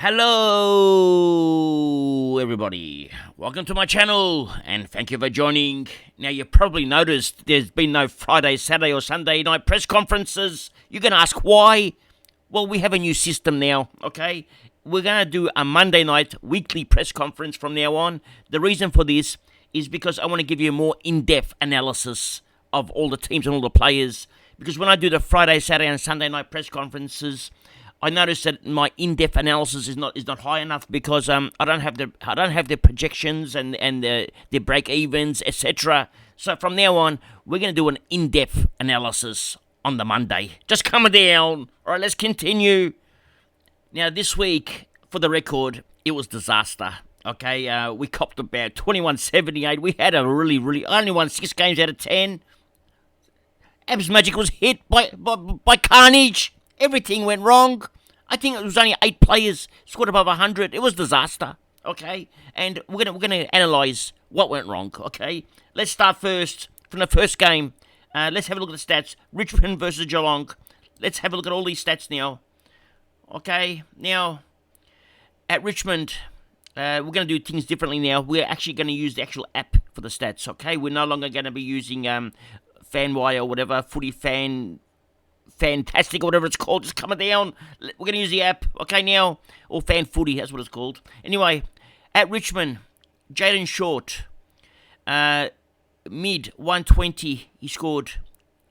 Hello, everybody. Welcome to my channel, and thank you for joining. Now, you probably noticed there's been no Friday, Saturday, or Sunday night press conferences. You're going to ask why? Well, we have a new system now, okay? We're going to do a Monday night weekly press conference from now on. The reason for this is because I want to give you a more in-depth analysis of all the teams and all the players. Because when I do the Friday, Saturday, and Sunday night press conferences, I noticed that my in-depth analysis is not high enough because I don't have the projections and the break evens, etc. So from now on, we're going to do an in-depth analysis on the Monday. Just coming down. All right, let's continue. Now this week, for the record, it was disaster. Okay, we copped about 21-78. We had a really only won 6 games out of 10. Abs Magic was hit by carnage. Everything went wrong. I think it was only 8 players scored above 100. It was disaster. Okay, and we're gonna analyze what went wrong. Okay, let's start first from the first game. Let's have a look at the stats. Richmond versus Geelong. Let's have a look at all these stats now. Okay, now at Richmond, we're going to do things differently now. We're actually going to use the actual app for the stats. Okay, we're no longer going to be using FanWire or whatever, Footy Fantastic or whatever it's called, just coming down. We're going to use the app, okay, now, or Fan Footy, that's what it's called. Anyway, at Richmond, Jaden Short, mid 120, he scored.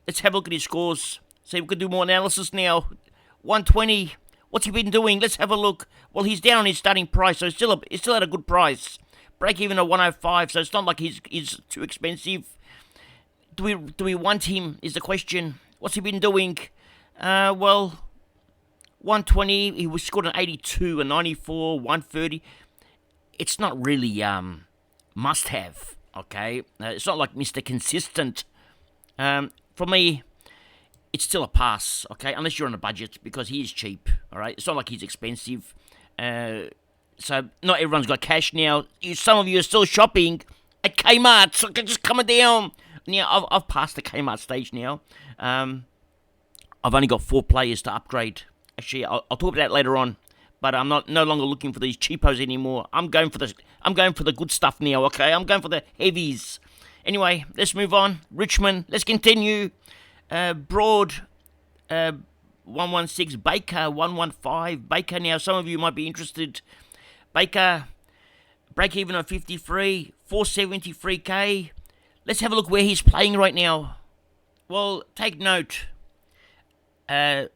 Let's have a look at his scores. See, we can do more analysis now. 120, what's he been doing? Let's have a look. Well, he's down on his starting price, so it's still at a good price. Break even at 105, so it's not like he's too expensive. Do we want him, is the question. What's he been doing? Well, 120, he was scored an 82, a 94, 130. It's not really must-have, okay? It's not like Mr. Consistent. For me, it's still a pass, okay? Unless you're on a budget, because he is cheap, all right? It's not like he's expensive. So not everyone's got cash now. Some of you are still shopping at Kmart, so just coming down. Now, I've passed the Kmart stage now. I've only got 4 players to upgrade. Actually, I'll talk about that later on. But I'm no longer looking for these cheapos anymore. I'm going for the good stuff now. Okay, I'm going for the heavies. Anyway, let's move on. Richmond, let's continue. Broad, 116. Baker, 115. Baker. Now, some of you might be interested. Baker, break even on 53, 473k. Let's have a look where he's playing right now. Well, take note.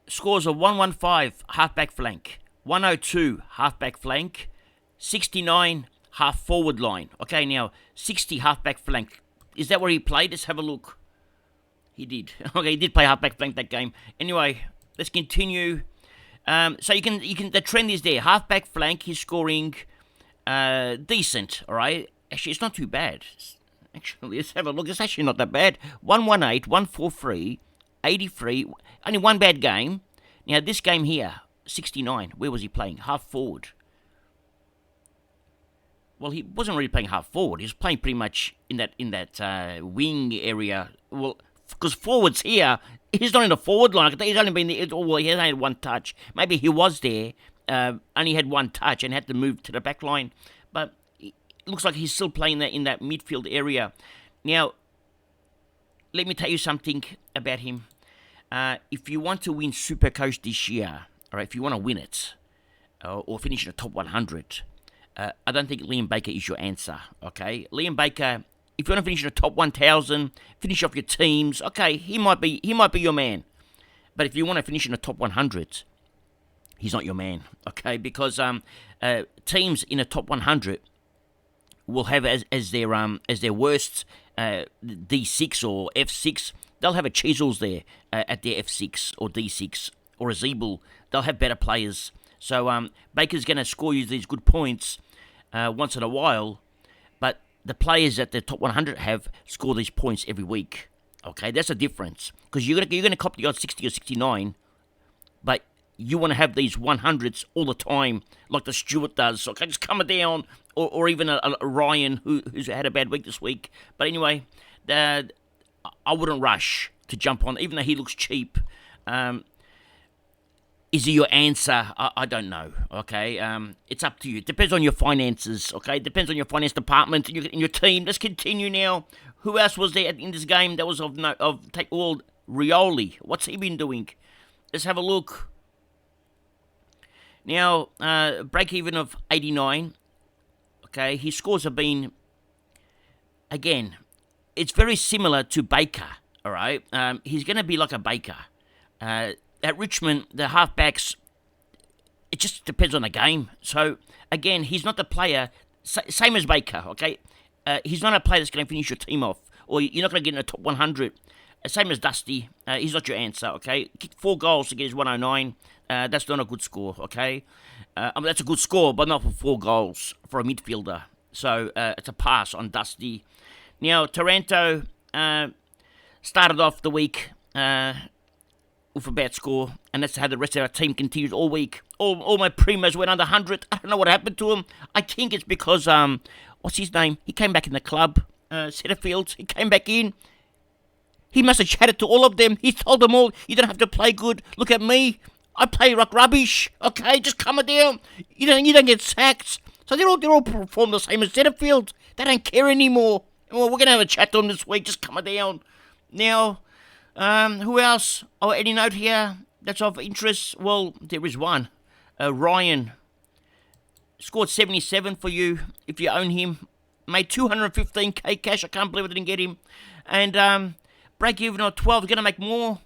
Scores of 115, half-back flank. 102, half-back flank. 69, half-forward line. Okay, now, 60, half-back flank. Is that where he played? Let's have a look. He did. Okay, he did play half-back flank that game. Anyway, let's continue. So you can. The trend is there. Half-back flank, he's scoring decent, all right? Actually, it's not too bad. Actually, let's have a look. It's actually not that bad. 118, 143, 83. Only one bad game. Now, this game here, 69. Where was he playing? Half forward. Well, he wasn't really playing half forward. He was playing pretty much in that wing area. Well, because forwards here, he's not in the forward line. He's only been there. Well, he only had 1 touch. Maybe he was there, only had 1 touch and had to move to the back line. But it looks like he's still playing in that midfield area. Now, let me tell you something about him. If you want to win Supercoach this year, all right, if you want to win it, or finish in the top 100, I don't think Liam Baker is your answer, okay? Liam Baker, if you want to finish in the top 1,000, finish off your teams, okay, he might be your man. But if you want to finish in the top 100, he's not your man, okay? Because teams in the top 100 will have as their worst D6 or F6. They'll have a Chisels there at their F6 or D6 or a Zeeble. They'll have better players. So Baker's going to score you these good points once in a while, but the players at the top 100 have score these points every week. Okay, that's a difference because you're going to cop the odd 60 or 69, but you want to have these 100s all the time, like the Stewart does. Okay, just coming down, or even a Ryan who's had a bad week this week. But anyway, I wouldn't rush to jump on, even though he looks cheap. Is he your answer? I don't know. Okay, it's up to you. It depends on your finances. Okay, it depends on your finance department and your team. Let's continue now. Who else was there in this game that was of no take all? Rioli. What's he been doing? Let's have a look. Now, break even of 89. Okay, his scores have been, again, it's very similar to Baker. All right, he's going to be like a Baker. At Richmond, the halfbacks, it just depends on the game. So, again, he's not the player, same as Baker, okay? He's not a player that's going to finish your team off, or you're not going to get in the top 100. Same as Dusty, he's not your answer, okay? Kicked 4 goals to get his 109. That's not a good score, okay? That's a good score, but not for 4 goals for a midfielder. So, it's a pass on Dusty. Now, Taranto started off the week with a bad score, and that's how the rest of our team continues all week. All my primos went under 100. I don't know what happened to them. I think it's because, what's his name? He came back in the club, Setterfield. He came back in. He must have chatted to all of them. He told them all, you don't have to play good. Look at me. I play like rubbish. Okay, just calm it down. You don't get sacked. So they're all perform the same as Setterfield. They don't care anymore. Well, we're going to have a chat to them this week. Just calm it down. Now, who else? Oh, any note here that's of interest? Well, there is one. Ryan scored 77 for you if you own him. Made 215k cash. I can't believe I didn't get him. And break even on 12. Going to make more.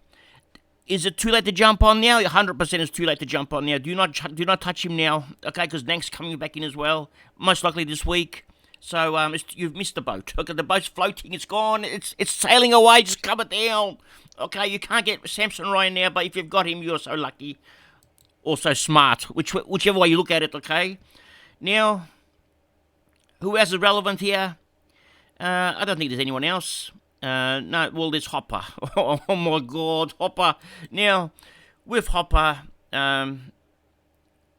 Is it too late to jump on now? 100% it's too late to jump on now. Do not touch him now. Okay, because Nank's coming back in as well. Most likely this week. So you've missed the boat. Okay, the boat's floating. It's gone. It's sailing away. Just cover it down. Okay, you can't get Samson Ryan now, but if you've got him, you're so lucky. Also smart, whichever way you look at it, okay? Now, who else is relevant here? I don't think there's anyone else. No, well, there's Hopper. Oh my God, Hopper. Now, with Hopper,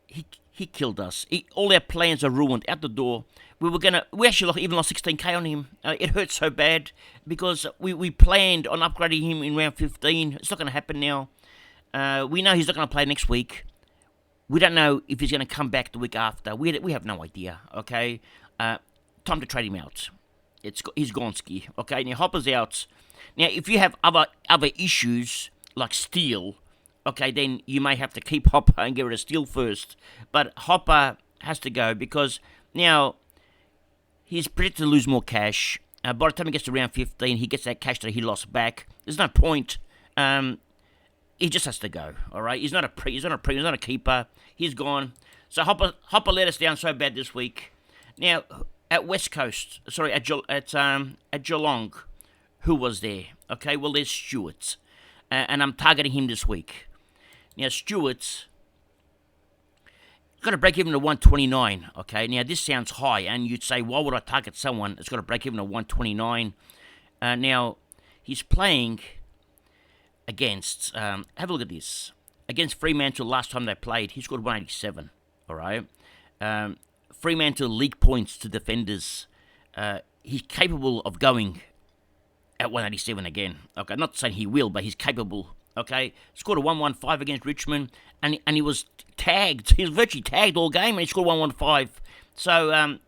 he killed us. All our plans are ruined, out the door. We actually even lost 16k on him. It hurt so bad because we planned on upgrading him in round 15. It's not going to happen now. We know he's not going to play next week. We don't know if he's going to come back the week after. We have no idea, okay? Time to trade him out. He's gone ski, okay? Now, Hopper's out. Now, if you have other issues, like Steele, okay, then you may have to keep Hopper and get rid of Steele first. But Hopper has to go because now he's predicted to lose more cash. By the time he gets to round 15, he gets that cash that he lost back. There's no point. He just has to go, all right? He's not a keeper. He's gone. So Hopper let us down so bad this week. Now, at West Coast, sorry, at Geelong, who was there? Okay, well, there's Stewart. And I'm targeting him this week. Now, Stewart's got to break even to 129, okay? Now, this sounds high, and you'd say, why would I target someone that's got to break even to 129? Now, he's playing against, have a look at this. Against Fremantle, last time they played, he scored 187, all right? Fremantle league points to defenders. He's capable of going at 187 again. Okay, not saying he will, but he's capable. Okay, scored a 115 against Richmond, and he was tagged. He was virtually tagged all game, and he scored 115. So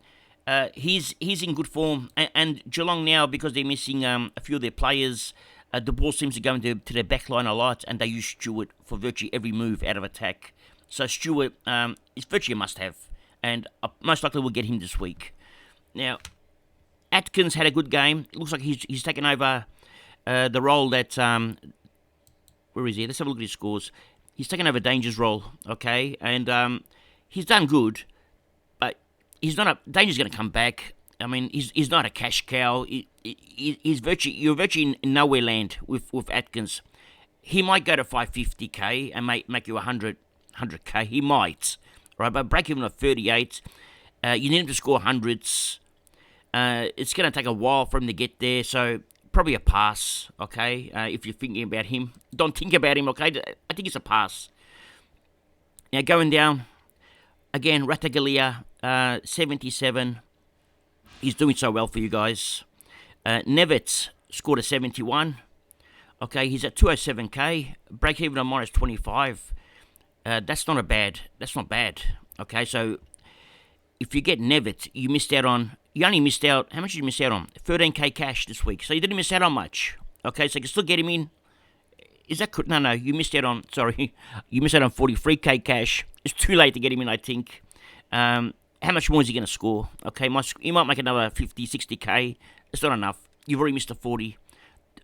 he's in good form. And Geelong now, because they're missing a few of their players, the ball seems to go to their back line a lot, and they use Stewart for virtually every move out of attack. So Stewart is virtually a must-have, and most likely we'll get him this week. Now, Atkins had a good game. It looks like he's taken over the role that... where is he? Let's have a look at his scores. He's taken over Danger's role, okay? And he's done good, but he's not Danger's going to come back. I mean, he's not a cash cow. You're virtually in nowhere land with Atkins. He might go to 550k and make you 100k. He might, right? But break even at 38. You need him to score hundreds. It's going to take a while for him to get there, so probably a pass, okay? If you're thinking about him. Don't think about him, okay? I think it's a pass. Now, going down, again, Ratagalia, 77. He's doing so well for you guys. Nevitz scored a 71. Okay, he's at 207k. Break even on minus 25. That's not bad. Okay, so if you get Nevitt, you only missed out, how much did you miss out on? 13k cash this week. So you didn't miss out on much. Okay, so you can still get him in. Is that correct? No, you missed out on, sorry, you missed out on 43k cash. It's too late to get him in, I think. How much more is he going to score? Okay, he might make another 50, 60k. It's not enough. You've already missed a 40.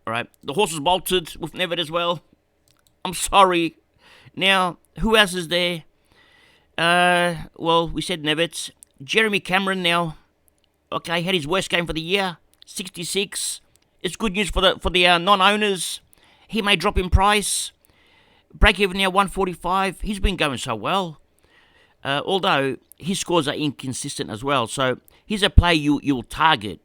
All right, the horse is bolted with Nevitt as well. I'm sorry. Now, who else is there? Well, we said Nevitt. Jeremy Cameron now. Okay, had his worst game for the year. 66. It's good news for the non-owners. He may drop in price. Break even now 145. He's been going so well. Although his scores are inconsistent as well. So he's a player you'll target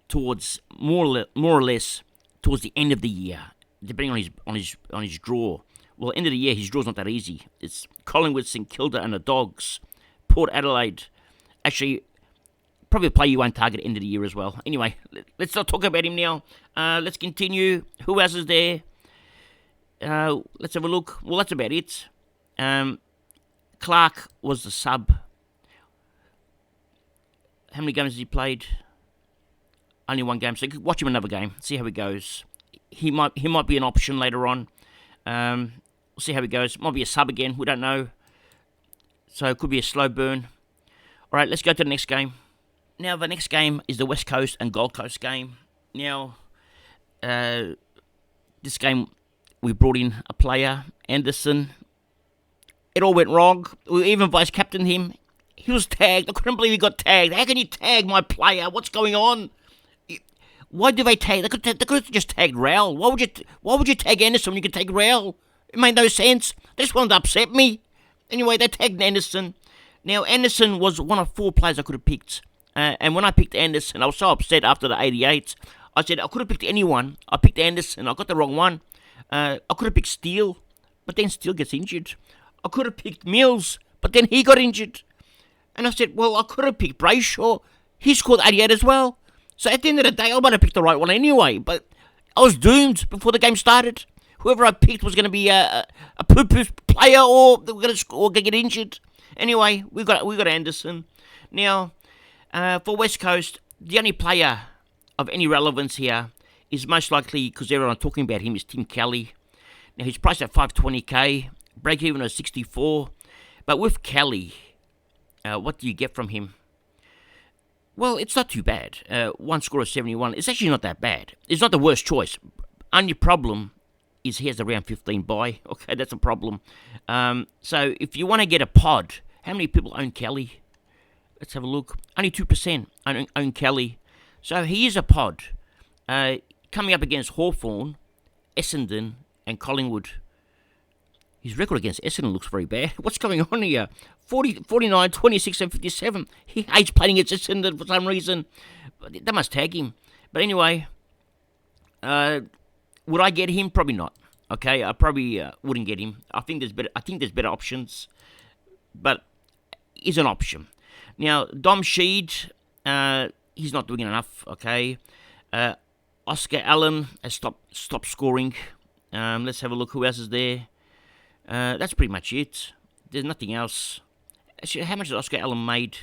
towards more or less towards the end of the year, depending on his draw. Well, end of the year, his draw's not that easy. It's Collingwood, St Kilda, and the Dogs. Port Adelaide. Actually, probably a player you won't target at the end of the year as well. Anyway, let's not talk about him now. Let's continue. Who else is there? Let's have a look. Well, that's about it. Clark was the sub. How many games has he played? Only one game. So watch him another game. See how he goes. He might be an option later on. We'll see how he goes. Might be a sub again. We don't know. So it could be a slow burn. All right, let's go to the next game. Now, the next game is the West Coast and Gold Coast game. Now, this game, we brought in a player, Anderson. It all went wrong. We even vice-captained him. He was tagged. I couldn't believe he got tagged. How can you tag my player? What's going on? Why do they tag? They could have just tagged Raul. Why would you tag Anderson when you could tag Raul? It made no sense. They just wanted to upset me. Anyway, they tagged Anderson. Now, Anderson was one of 4 players I could have picked. And when I picked Anderson, I was so upset after the 88. I said, I could have picked anyone. I picked Anderson. I got the wrong one. I could have picked Steele, but then Steele gets injured. I could have picked Mills, but then he got injured. And I said, well, I could have picked Brayshaw. He scored 88 as well. So at the end of the day, I might have picked the right one anyway. But I was doomed before the game started. Whoever I picked was going to be a poo-poo player or they were going to score, get injured. Anyway, we got Anderson. Now, for West Coast, the only player of any relevance here is most likely, because everyone's talking about him, is Tim Kelly. Now, he's priced at 520k, break even at 64. But with Kelly, what do you get from him? Well, it's not too bad. One score of 71. It's actually not that bad. It's not the worst choice. Only problem is he has a round 15 bye. Okay, that's a problem. So if you want to get a pod, how many people own Kelly? Let's have a look. Only 2% own Kelly. So he is a pod. Coming up against Hawthorn, Essendon, and Collingwood. His record against Essendon looks very bad. What's going on here? 49, 26, and 57. He hates playing against Essendon for some reason. They must tag him. But anyway, would I get him? Probably not. Okay, I probably wouldn't get him. I think there's better options, but he's an option. Now, Dom Sheed, he's not doing enough. Okay, Oscar Allen has stopped scoring. Let's have a look. Who else is there? That's pretty much it. There's nothing else. Actually, how much has Oscar Allen made?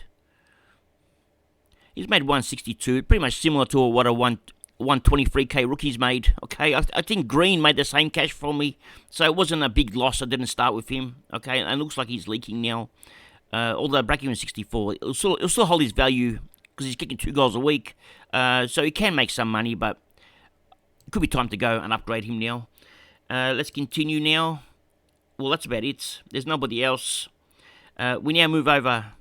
He's made 162, pretty much similar to what a 123k rookie's made. Okay, I think Green made the same cash for me, so it wasn't a big loss. I didn't start with him. Okay, and it looks like he's leaking now. Although break even 64, it'll still hold his value because he's kicking 2 goals a week. So he can make some money, but it could be time to go and upgrade him now. Let's continue now. Well, that's about it. There's nobody else. We now move over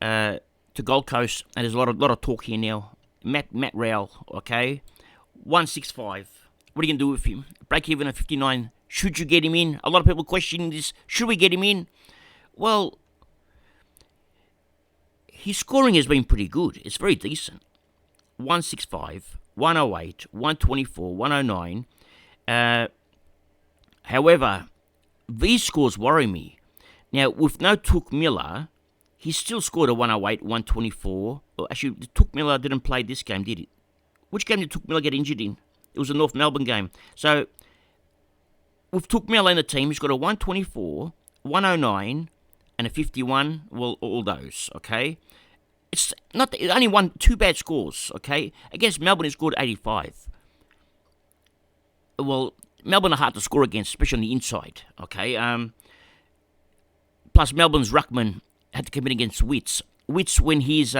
to Gold Coast, and there's a lot of talk here now. Matt Rowell, okay, 165. What are you gonna do with him? Break even at 59. Should you get him in? A lot of people questioning this. Should we get him in? Well, his scoring has been pretty good. It's very decent. 165, 108, 124, 109. However, these scores worry me. Now, with no Took Miller, he still scored a 108, 124. Well, actually, Took Miller didn't play this game, did he? Which game did Took Miller get injured in? It was a North Melbourne game. So, We've took Mel in the team. He's got a 124, 109, and a 51. Well, all those, okay? It's not only two bad scores, okay? Against Melbourne, he scored 85. Well, Melbourne are hard to score against, especially on the inside, okay? Plus, Melbourne's ruckman had to compete against Witts. Witts, when he's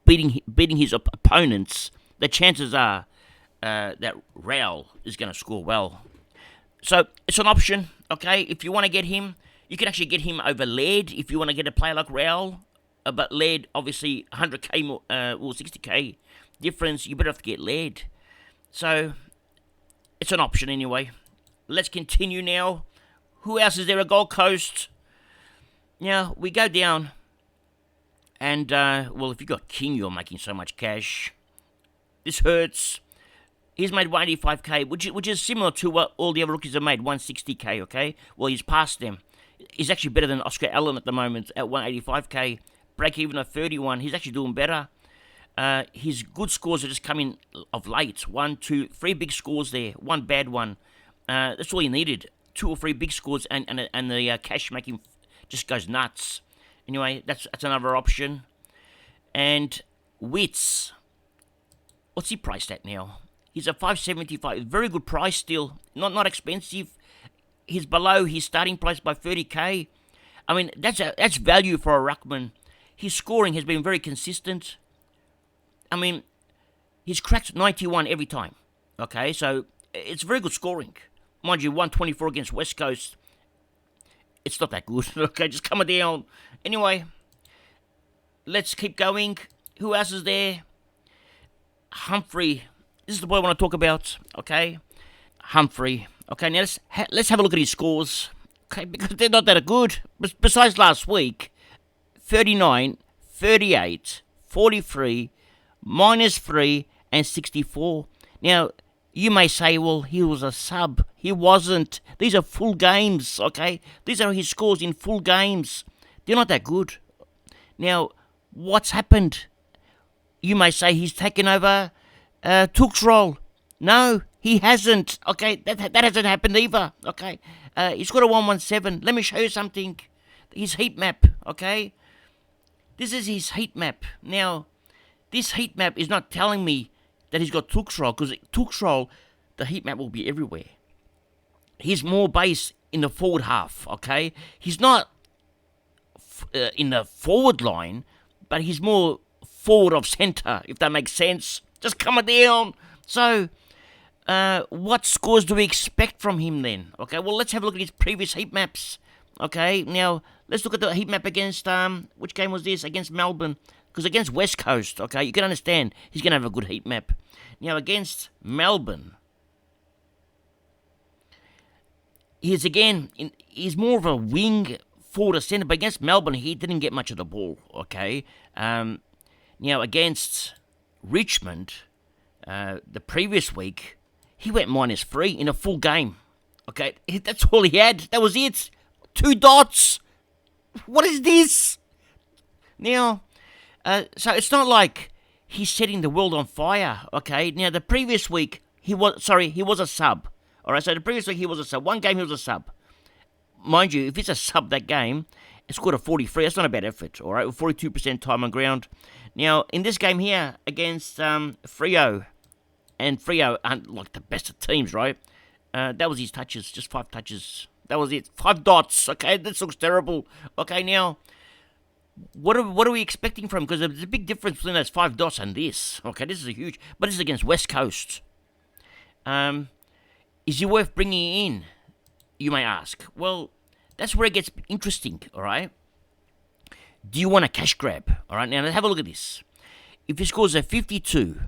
beating his opponents, the chances are that Rowell is going to score well. So it's an option, okay? If you want to get him, you can actually get him over Laird if you want to get a player like Rowell. But Laird, obviously, 100k or 60k difference, you better have to get Laird. So it's an option anyway. Let's continue now. Who else is there? A Gold Coast. Now, we go down. And, well, if you got King, you're making so much cash. This hurts. He's made 185k, which is similar to what all the other rookies have made, 160k, okay? Well, he's passed them. He's actually better than Oscar Allen at the moment at 185k. Break even at 31. He's actually doing better. His good scores are just coming of late. 1, 2, 3 big scores there. One bad one. That's all he needed. 2 or 3 big scores, and the cash making just goes nuts. Anyway, that's another option. And Witts, what's he priced at now? He's at 575. Very good price still. Not expensive. He's below his starting price by 30k. I mean, that's value for a ruckman. His scoring has been very consistent. I mean, he's cracked 91 every time. Okay, so it's very good scoring. Mind you, 124 against West Coast. It's not that good. Okay, just coming down. Anyway, let's keep going. Who else is there? Humphrey. This is the boy I want to talk about. Okay, Humphrey. Okay, now let's have a look at his scores. Okay, because they're not that good. Besides last week, 39, 38, 43, -3, and 64. Now, you may say, well, he was a sub. He wasn't. These are full games, okay? These are his scores in full games. They're not that good. Now, what's happened? You may say he's taken over Took's role. No, he hasn't. Okay, that hasn't happened either. Okay, he's got a 117. Let me show you something. His heat map. Okay, this is his heat map. Now, this heat map is not telling me that he's got Took's role, because Took's role, the heat map will be everywhere. He's more base in the forward half. Okay, he's not in the forward line, but he's more forward of centre, if that makes sense. Just coming down. So, what scores do we expect from him then? Okay, well, let's have a look at his previous heat maps. Okay, now, let's look at the heat map against, which game was this? Against Melbourne. Because against West Coast, okay, you can understand he's going to have a good heat map. Now, against Melbourne, he's more of a wing forward or centre, but against Melbourne, he didn't get much of the ball, okay? Now, against Richmond, the previous week, he went -3 in a full game. Okay, that's all he had. That was it. 2 dots. What is this? Now, so it's not like he's setting the world on fire. Okay, now the previous week, he was a sub. All right, so the previous week he was a sub. One game he was a sub. Mind you, if it's a sub that game, it's scored a 43. That's not a bad effort. All right, with 42% time on ground. Now, in this game here against Freo, and Freo aren't like the best of teams, right? That was his touches, just 5 touches. That was it, 5 dots. Okay, this looks terrible. Okay, now, what are we expecting from him? Because there's a big difference between those 5 dots and this. Okay, this is a huge, but this is against West Coast. Is he worth bringing in? You may ask. Well, that's where it gets interesting. All right. Do you want a cash grab? All right, now let's have a look at this. If he scores a 52,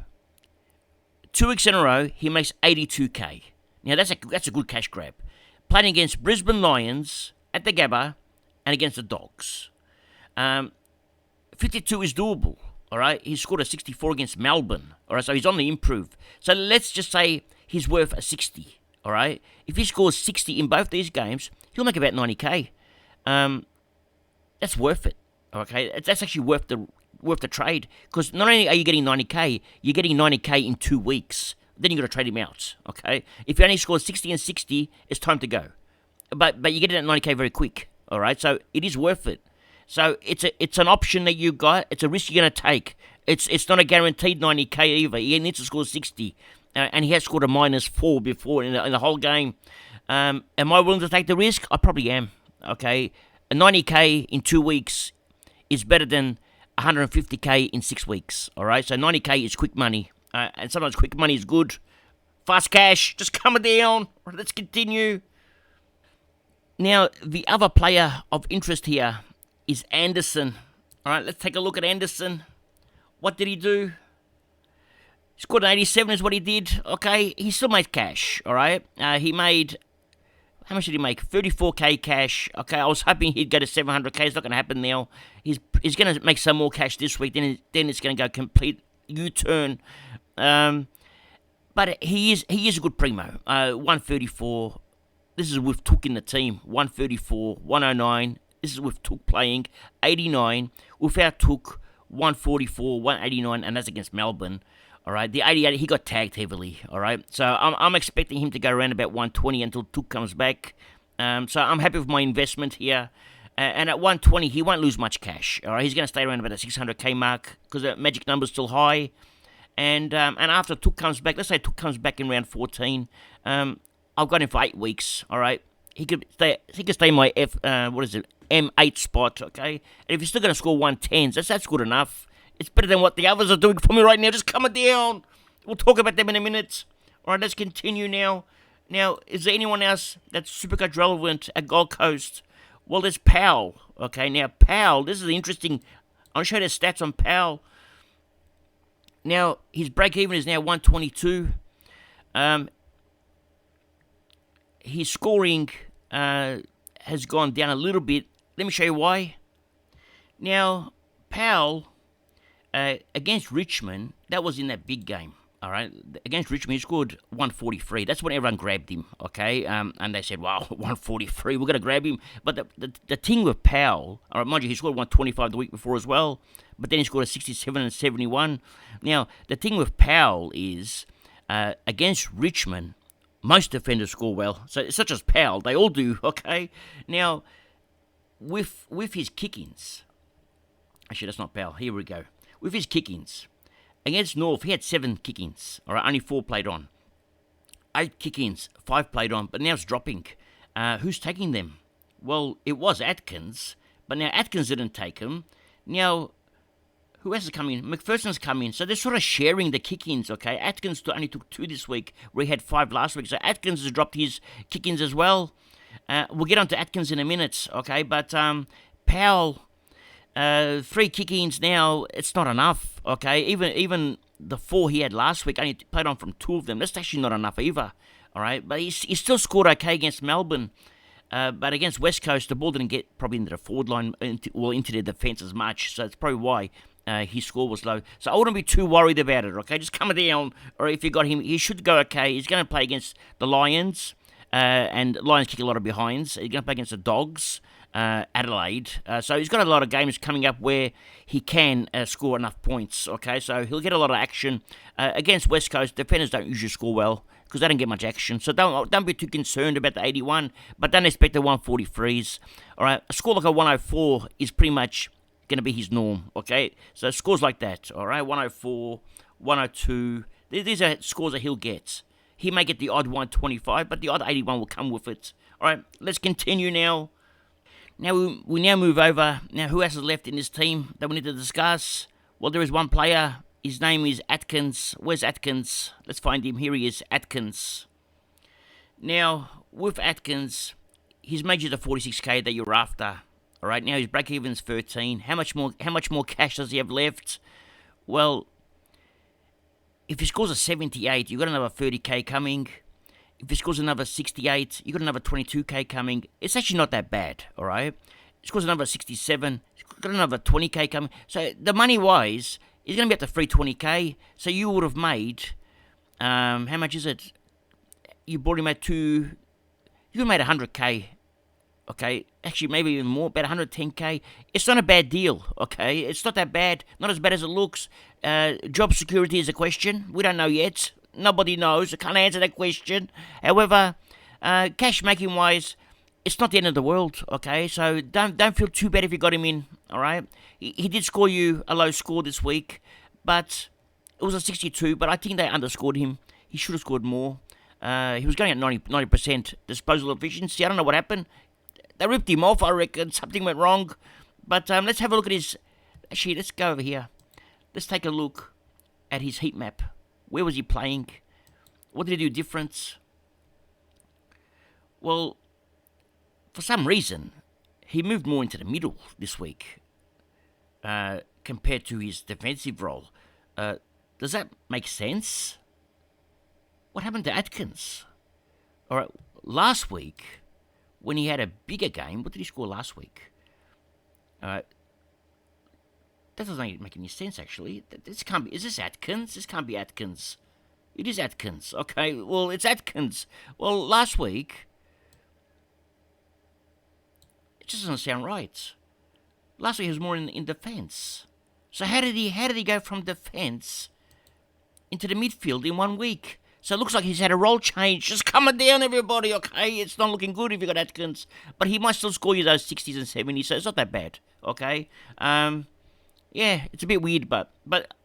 2 weeks in a row, he makes 82k. Now that's a good cash grab. Playing against Brisbane Lions at the Gabba and against the Dogs. 52 is doable. All right, he scored a 64 against Melbourne. All right, so he's on the improve. So let's just say he's worth a 60. All right, if he scores 60 in both these games, he'll make about 90k. That's worth it. Okay, that's actually worth the trade, because not only are you getting 90k, you're getting 90k in 2 weeks. then you got to trade him out. Okay, if he only scores 60 and 60, it's time to go. But you get it at 90k very quick. All right, so it is worth it. So it's an option that you got. It's a risk you're going to take. It's not a guaranteed 90k either. He needs to score 60, and he has scored a -4 before in the whole game. Am I willing to take the risk? I probably am. Okay, a 90k in 2 weeks is better than 150k in 6 weeks. All right, so 90k is quick money, and sometimes quick money is good. Fast cash, just coming down. Let's continue. Now, the other player of interest here is Anderson. All right, let's take a look at Anderson. What did he do? He scored an 87 is what he did. Okay, he still made cash. All right, he made, how much did he make? 34k cash. Okay, I was hoping he'd go to 700k. It's not going to happen now. He's going to make some more cash this week. Then it's going to go complete U-turn. But he is a good primo. 134. This is with Took in the team. 134, 109. This is with Took playing. 89. Without Took, 144, 189, and that's against Melbourne. All right, the 88, he got tagged heavily. All right, so I'm expecting him to go around about 120 until Took comes back. So I'm happy with my investment here. And at 120, he won't lose much cash. All right, he's going to stay around about the 600k mark because the magic number's still high. And after Took comes back, let's say Took comes back in round 14. I've got him for 8 weeks. All right, he could stay in my M8 spot. Okay, and if he's still going to score 110s, that's good enough. It's better than what the others are doing for me right now. Just coming down. We'll talk about them in a minute. All right, let's continue now. Now, is there anyone else that's Supercoach relevant at Gold Coast? Well, there's Powell. Okay, now Powell, this is interesting. I'll show you the stats on Powell. Now, his break-even is now 122. His scoring has gone down a little bit. Let me show you why. Now, Powell, against Richmond, that was in that big game. All right, against Richmond, he scored 143. That's when everyone grabbed him, okay? And they said, wow, 143, we're going to grab him. But the thing with Powell, all right, mind you, he scored 125 the week before as well, but then he scored a 67 and 71. Now, the thing with Powell is, against Richmond, most defenders score well. So it's not just Powell, they all do, okay? Now, with his kick-ins, actually, that's not Powell, here we go. With his kick-ins, against North, he had 7 kick-ins. All right, only 4 played on. 8 kick-ins, 5 played on, but now it's dropping. Who's taking them? Well, it was Atkins, but now Atkins didn't take them. Now, who else is coming in? McPherson's come in, so they're sort of sharing the kick-ins, okay? Atkins only took 2 this week, where he had 5 last week, so Atkins has dropped his kick-ins as well. We'll get on to Atkins in a minute, okay? But Powell, 3 kick-ins now, it's not enough, okay? Even the 4 he had last week, only played on from 2 of them. That's actually not enough either, all right? But he still scored okay against Melbourne. But against West Coast, the ball didn't get probably into the forward line, into their defence as much, so that's probably why his score was low. So I wouldn't be too worried about it, okay? Just come down, or if you got him, he should go okay. He's going to play against the Lions, and Lions kick a lot of behinds. He's going to play against the Dogs, Adelaide. So he's got a lot of games coming up where he can score enough points, okay? So he'll get a lot of action. Against West Coast, defenders don't usually score well because they don't get much action. So don't be too concerned about the 81, but don't expect the 143s. All right, a score like a 104 is pretty much going to be his norm, okay? So scores like that, all right? 104, 102, these are scores that he'll get. He may get the odd 125, but the odd 81 will come with it. All right, let's continue now. Now we now move over. Now, who else is left in this team that we need to discuss? Well, there is one player. His name is Atkins. Where's Atkins? Let's find him. Here he is, Atkins. Now, with Atkins, he's made you the 46k that you're after. All right, now his break-even's 13. How much more cash does he have left? Well, if he scores a 78, you've got another 30k coming. If he scores another 68, you've got another 22k coming. It's actually not that bad, all right? He scores another 67, he's got another 20k coming. So the money-wise, he's going to be up to 320k. So you would have made, how much is it? You brought him at you would have made 100k. Okay, actually maybe even more, about 110k. It's not a bad deal, okay? It's not that bad, not as bad as it looks. Job security is a question. We don't know yet. Nobody knows. I can't answer that question. However, cash making wise, it's not the end of the world, okay? So don't feel too bad if you got him in, all right? He did score you a low score this week, but it was a 62, but I think they underscored him. He should have scored more. He was going at 90% disposal efficiency. I don't know what happened. They ripped him off, I reckon. Something went wrong. But let's have a look at his... Actually, let's go over here. Let's take a look at his heat map. Where was he playing? What did he do different? Well, for some reason, he moved more into the middle this week compared to his defensive role. Does that make sense? What happened to Atkins? All right, last week, when he had a bigger game, what did he score last week? That doesn't make any sense, actually. This can't be... Is this Atkins? This can't be Atkins. It is Atkins. Okay, well, it's Atkins. Well, last week... It just doesn't sound right. Last week he was more in defence. So how did he go from defence into the midfield in 1 week? So it looks like he's had a role change. Just coming down, everybody, okay? It's not looking good if you got Atkins. But he might still score you those 60s and 70s, so it's not that bad, okay? Yeah, it's a bit weird, but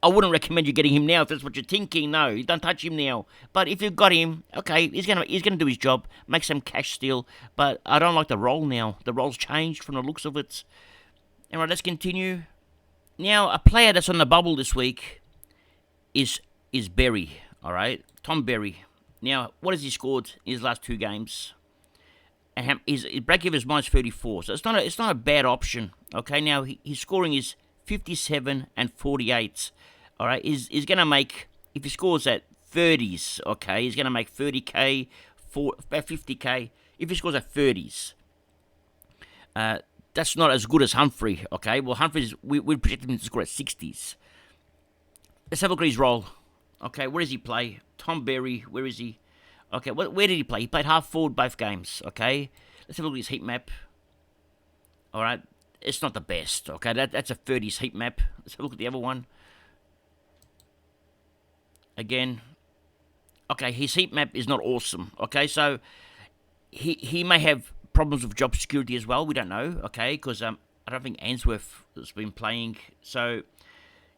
I wouldn't recommend you getting him now if that's what you're thinking. No, you don't touch him now. But if you've got him, okay, he's gonna do his job, make some cash still. But I don't like the role now. The role's changed from the looks of it. Alright, let's continue. Now, a player that's on the bubble this week is Berry, alright? Tom Berry. Now, what has he scored in his last 2 games? And his break-even is minus 34, so it's not a bad option. Okay, now his scoring is 57 and 48. All right, he's going to make, if he scores at 30s, okay, he's going to make 30k, about 50k. If he scores at 30s, that's not as good as Humphrey, okay? Well, Humphrey's, we projected him to score at 60s. Let's have a look at his role. Okay, where does he play? Tom Berry, where is he? Okay, where did he play? He played half forward both games, okay? Let's have a look at his heat map. All right, it's not the best, okay? That's a 30s heat map. Let's have a look at the other one. Again, okay, his heat map is not awesome, okay? So he may have problems with job security as well. We don't know, okay? Because I don't think Ainsworth has been playing. So,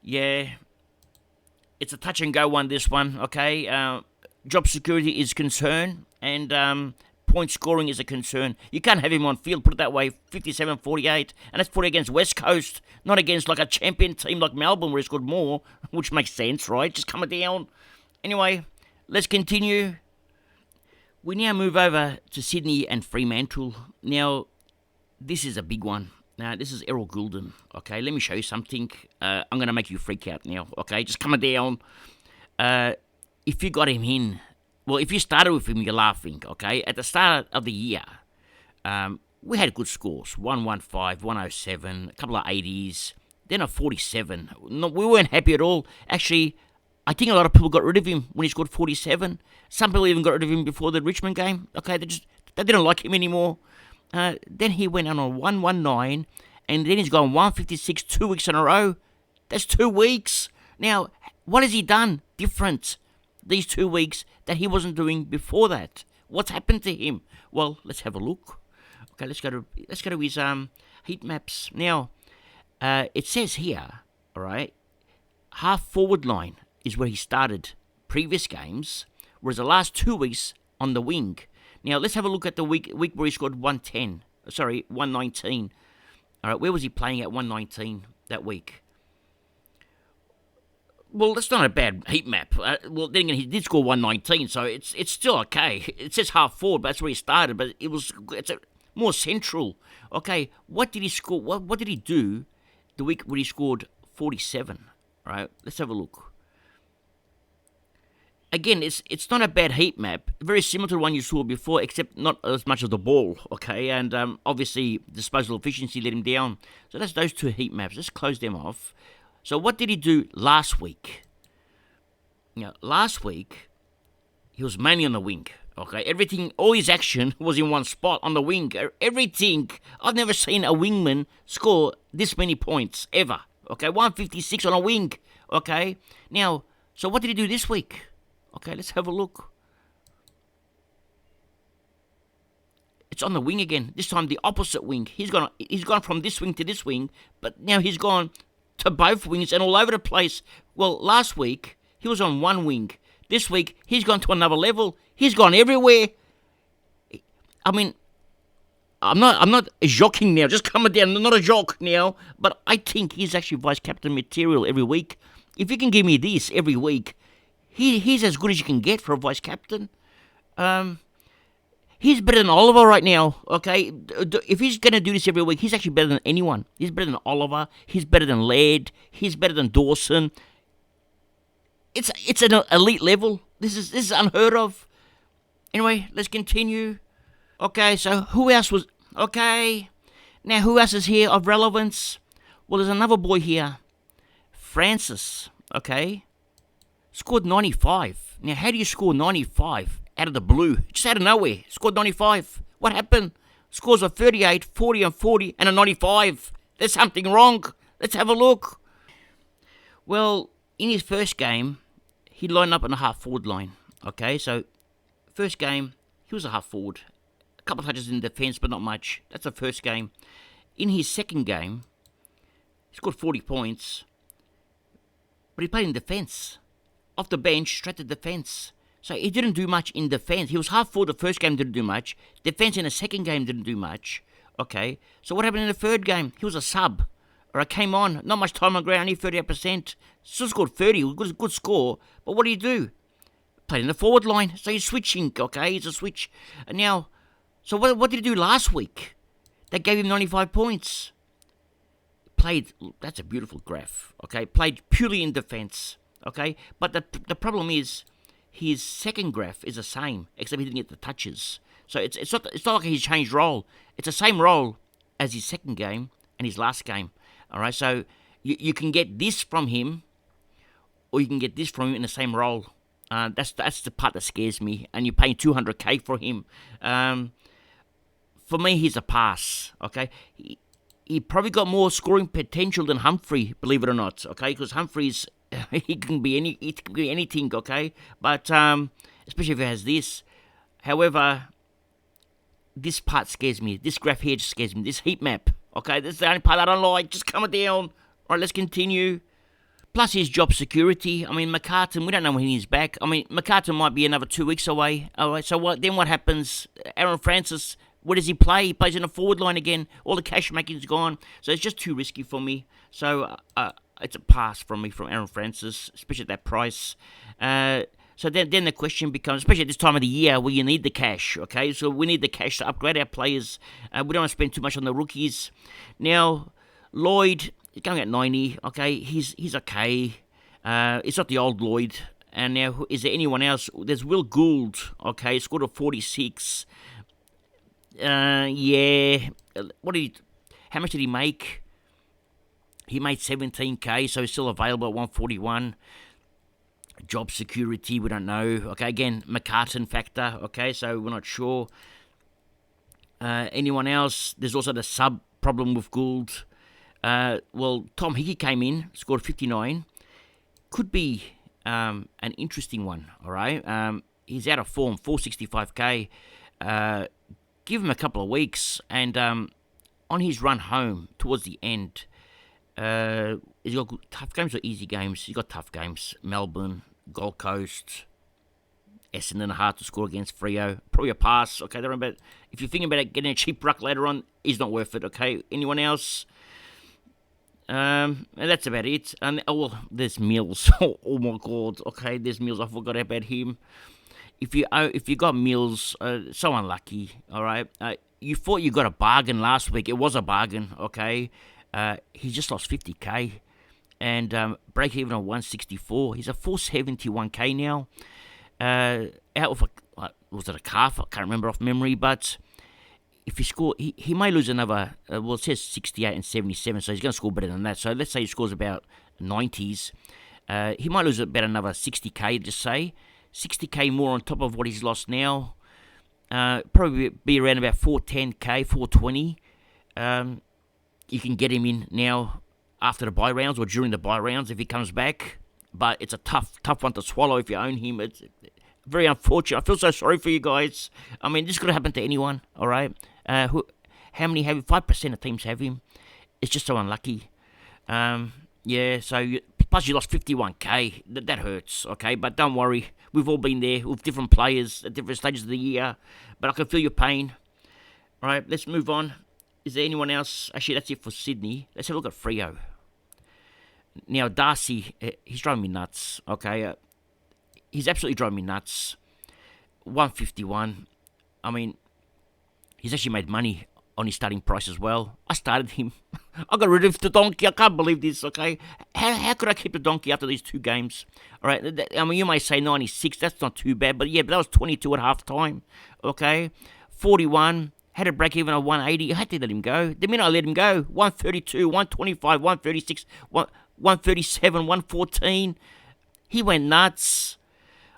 yeah, it's a touch and go one, this one, okay? Job security is concern, and point scoring is a concern. You can't have him on field, put it that way, 57-48, and that's put against West Coast, not against like a champion team like Melbourne where he scored more, which makes sense, right? Just coming down. Anyway, let's continue. We now move over to Sydney and Fremantle. Now, this is a big one. Now, this is Errol Goulden, okay? Let me show you something. I'm going to make you freak out now, okay? Just coming down. If you got him in, well, if you started with him, you're laughing, okay? At the start of the year, we had good scores. 115, 107, a couple of 80s, then a 47. No, we weren't happy at all. Actually, I think a lot of people got rid of him when he scored 47. Some people even got rid of him before the Richmond game. Okay, they didn't like him anymore. Then he went on a 119, and then he's gone 156 2 weeks in a row. That's 2 weeks. Now, what has he done different these 2 weeks that he wasn't doing before that? What's happened to him? Well, let's have a look. Okay, let's go to his heat maps. Now, it says here, all right, half forward line is where he started previous games, whereas the last 2 weeks on the wing. Now, let's have a look at the week where he scored 119. All right, where was he playing at 119 that week? Well, that's not a bad heat map. Well, then again, he did score 119, so it's still okay. It says half forward, but that's where he started, but it's more central. Okay, what did he score? What did he do the week where he scored 47? All right, let's have a look. Again, it's not a bad heat map. Very similar to the one you saw before, except not as much of the ball, okay? And obviously, disposal efficiency let him down. So that's those 2 heat maps. Let's close them off. So what did he do last week? Last week, he was mainly on the wing, okay? Everything, all his action was in one spot on the wing. Everything. I've never seen a wingman score this many points, ever, okay? 156 on a wing, okay? Now, so what did he do this week? Okay, let's have a look. It's on the wing again. This time the opposite wing. He's gone from this wing to this wing, but now he's gone to both wings and all over the place. Well, last week he was on one wing. This week he's gone to another level. He's gone everywhere. I mean, I'm not joking now, just coming down, not a joke now, but I think he's actually vice captain material every week. If you can give me this every week, he's as good as you can get for a vice captain. He's better than Oliver right now, okay? If he's going to do this every week, he's actually better than anyone. He's better than Oliver. He's better than Laird. He's better than Dawson. It's an elite level. This is unheard of. Anyway, let's continue. Okay, so who else was... Okay, now who else is here of relevance? Well, there's another boy here. Francis, okay? Scored 95. Now, how do you score 95 out of the blue? Just out of nowhere. Scored 95. What happened? Scores a 38, 40 and 40 and a 95. There's something wrong. Let's have a look. Well, in his first game, he lined up on the half-forward line. Okay, so first game, he was a half-forward. A couple of touches in defence, but not much. That's the first game. In his second game, he scored 40 points, but he played in defence. Off the bench, straight to defence. So he didn't do much in defence. He was half-forward the first game, didn't do much. Defence in the second game didn't do much. Okay, so what happened in the third game? He was a sub. Or I came on, not much time on ground, only 38%. Still scored 30, good score. But what do? Played in the forward line, so he's switching, okay? He's a switch. And now, so what did he do last week? That gave him 95 points. Played, that's a beautiful graph, okay? Played purely in defence, okay? But the problem is, his second graph is the same, except he didn't get the touches. So it's not like he's changed role. It's the same role as his second game and his last game. All right, so you can get this from him, or you can get this from him in the same role. That's the part that scares me. And you're paying $200K for him. For me, he's a pass. Okay, he probably got more scoring potential than Humphrey, believe it or not. Okay, because Humphrey's he can be anything. Okay, but especially if he has this. However, this part scares me. This graph here just scares me. This heat map. Okay, that's the only part I don't like. Just coming down. All right, let's continue. Plus his job security. I mean, McCartan, we don't know when he's back. I mean, McCartan might be another 2 weeks away. All right, so what happens? Aaron Francis, where does he play? He plays in the forward line again. All the cash making's gone. So it's just too risky for me. So it's a pass from me from Aaron Francis, especially at that price. So then the question becomes, especially at this time of the year where you need the cash, okay? So we need the cash to upgrade our players. We don't want to spend too much on the rookies. Now, Lloyd is going at 90, okay? He's okay. It's not the old Lloyd. And now, is there anyone else? There's Will Gould, okay? Scored a 46. Yeah. How much did he make? He made 17K, so he's still available at 141. Job security, we don't know. Okay, again, McCartan factor. Okay, so we're not sure. Anyone else? There's also the sub problem with Gould. Well, Tom Hickey came in, scored 59. Could be an interesting one, all right? He's out of form, 465K. Give him a couple of weeks, and on his run home towards the end, he's got tough games or easy games. He's got tough games. Melbourne, Gold Coast, Essendon, hard to score against. Freo, probably a pass. Okay, but if you're thinking about getting a cheap ruck later on, he's not worth it. Okay, anyone else? And that's about it. And there's Mills. Oh my God. Okay, there's Mills. I forgot about him. If you got Mills, so unlucky. All right. You thought you got a bargain last week. It was a bargain. Okay. He just lost 50K. And break even on 164. He's a 471K now. Out of was it a calf? I can't remember off memory. But if he score, he may lose another. Well, it says 68 and 77, so he's going to score better than that. So let's say he scores about 90s. He might lose about another 60K. Just say 60K more on top of what he's lost now. Probably be around about 410K, 420. You can get him in now after the bye rounds or during the bye rounds if he comes back. but it's a tough one to swallow if you own him. It's very unfortunate. I feel so sorry for you guys. I mean, this could happen to anyone, all right? How many have him? 5% of teams have him. It's just so unlucky. Yeah, plus you lost 51k. That hurts, okay? But don't worry. We've all been there with different players at different stages of the year. But I can feel your pain. All right, let's move on. Is there anyone else? Actually, that's it for Sydney. Let's have a look at Freo. Now, Darcy, he's driving me nuts, okay? He's absolutely driving me nuts. 151. I mean, he's actually made money on his starting price as well. I started him. I got rid of the donkey. I can't believe this, okay? How could I keep the donkey after these 2 games? All right, I mean, you may say 96. That's not too bad. But, yeah, that was 22 at half time, okay? 41. Had a break even at 180. I had to let him go. The minute I let him go, 132, 125, 136, 137, 114. He went nuts.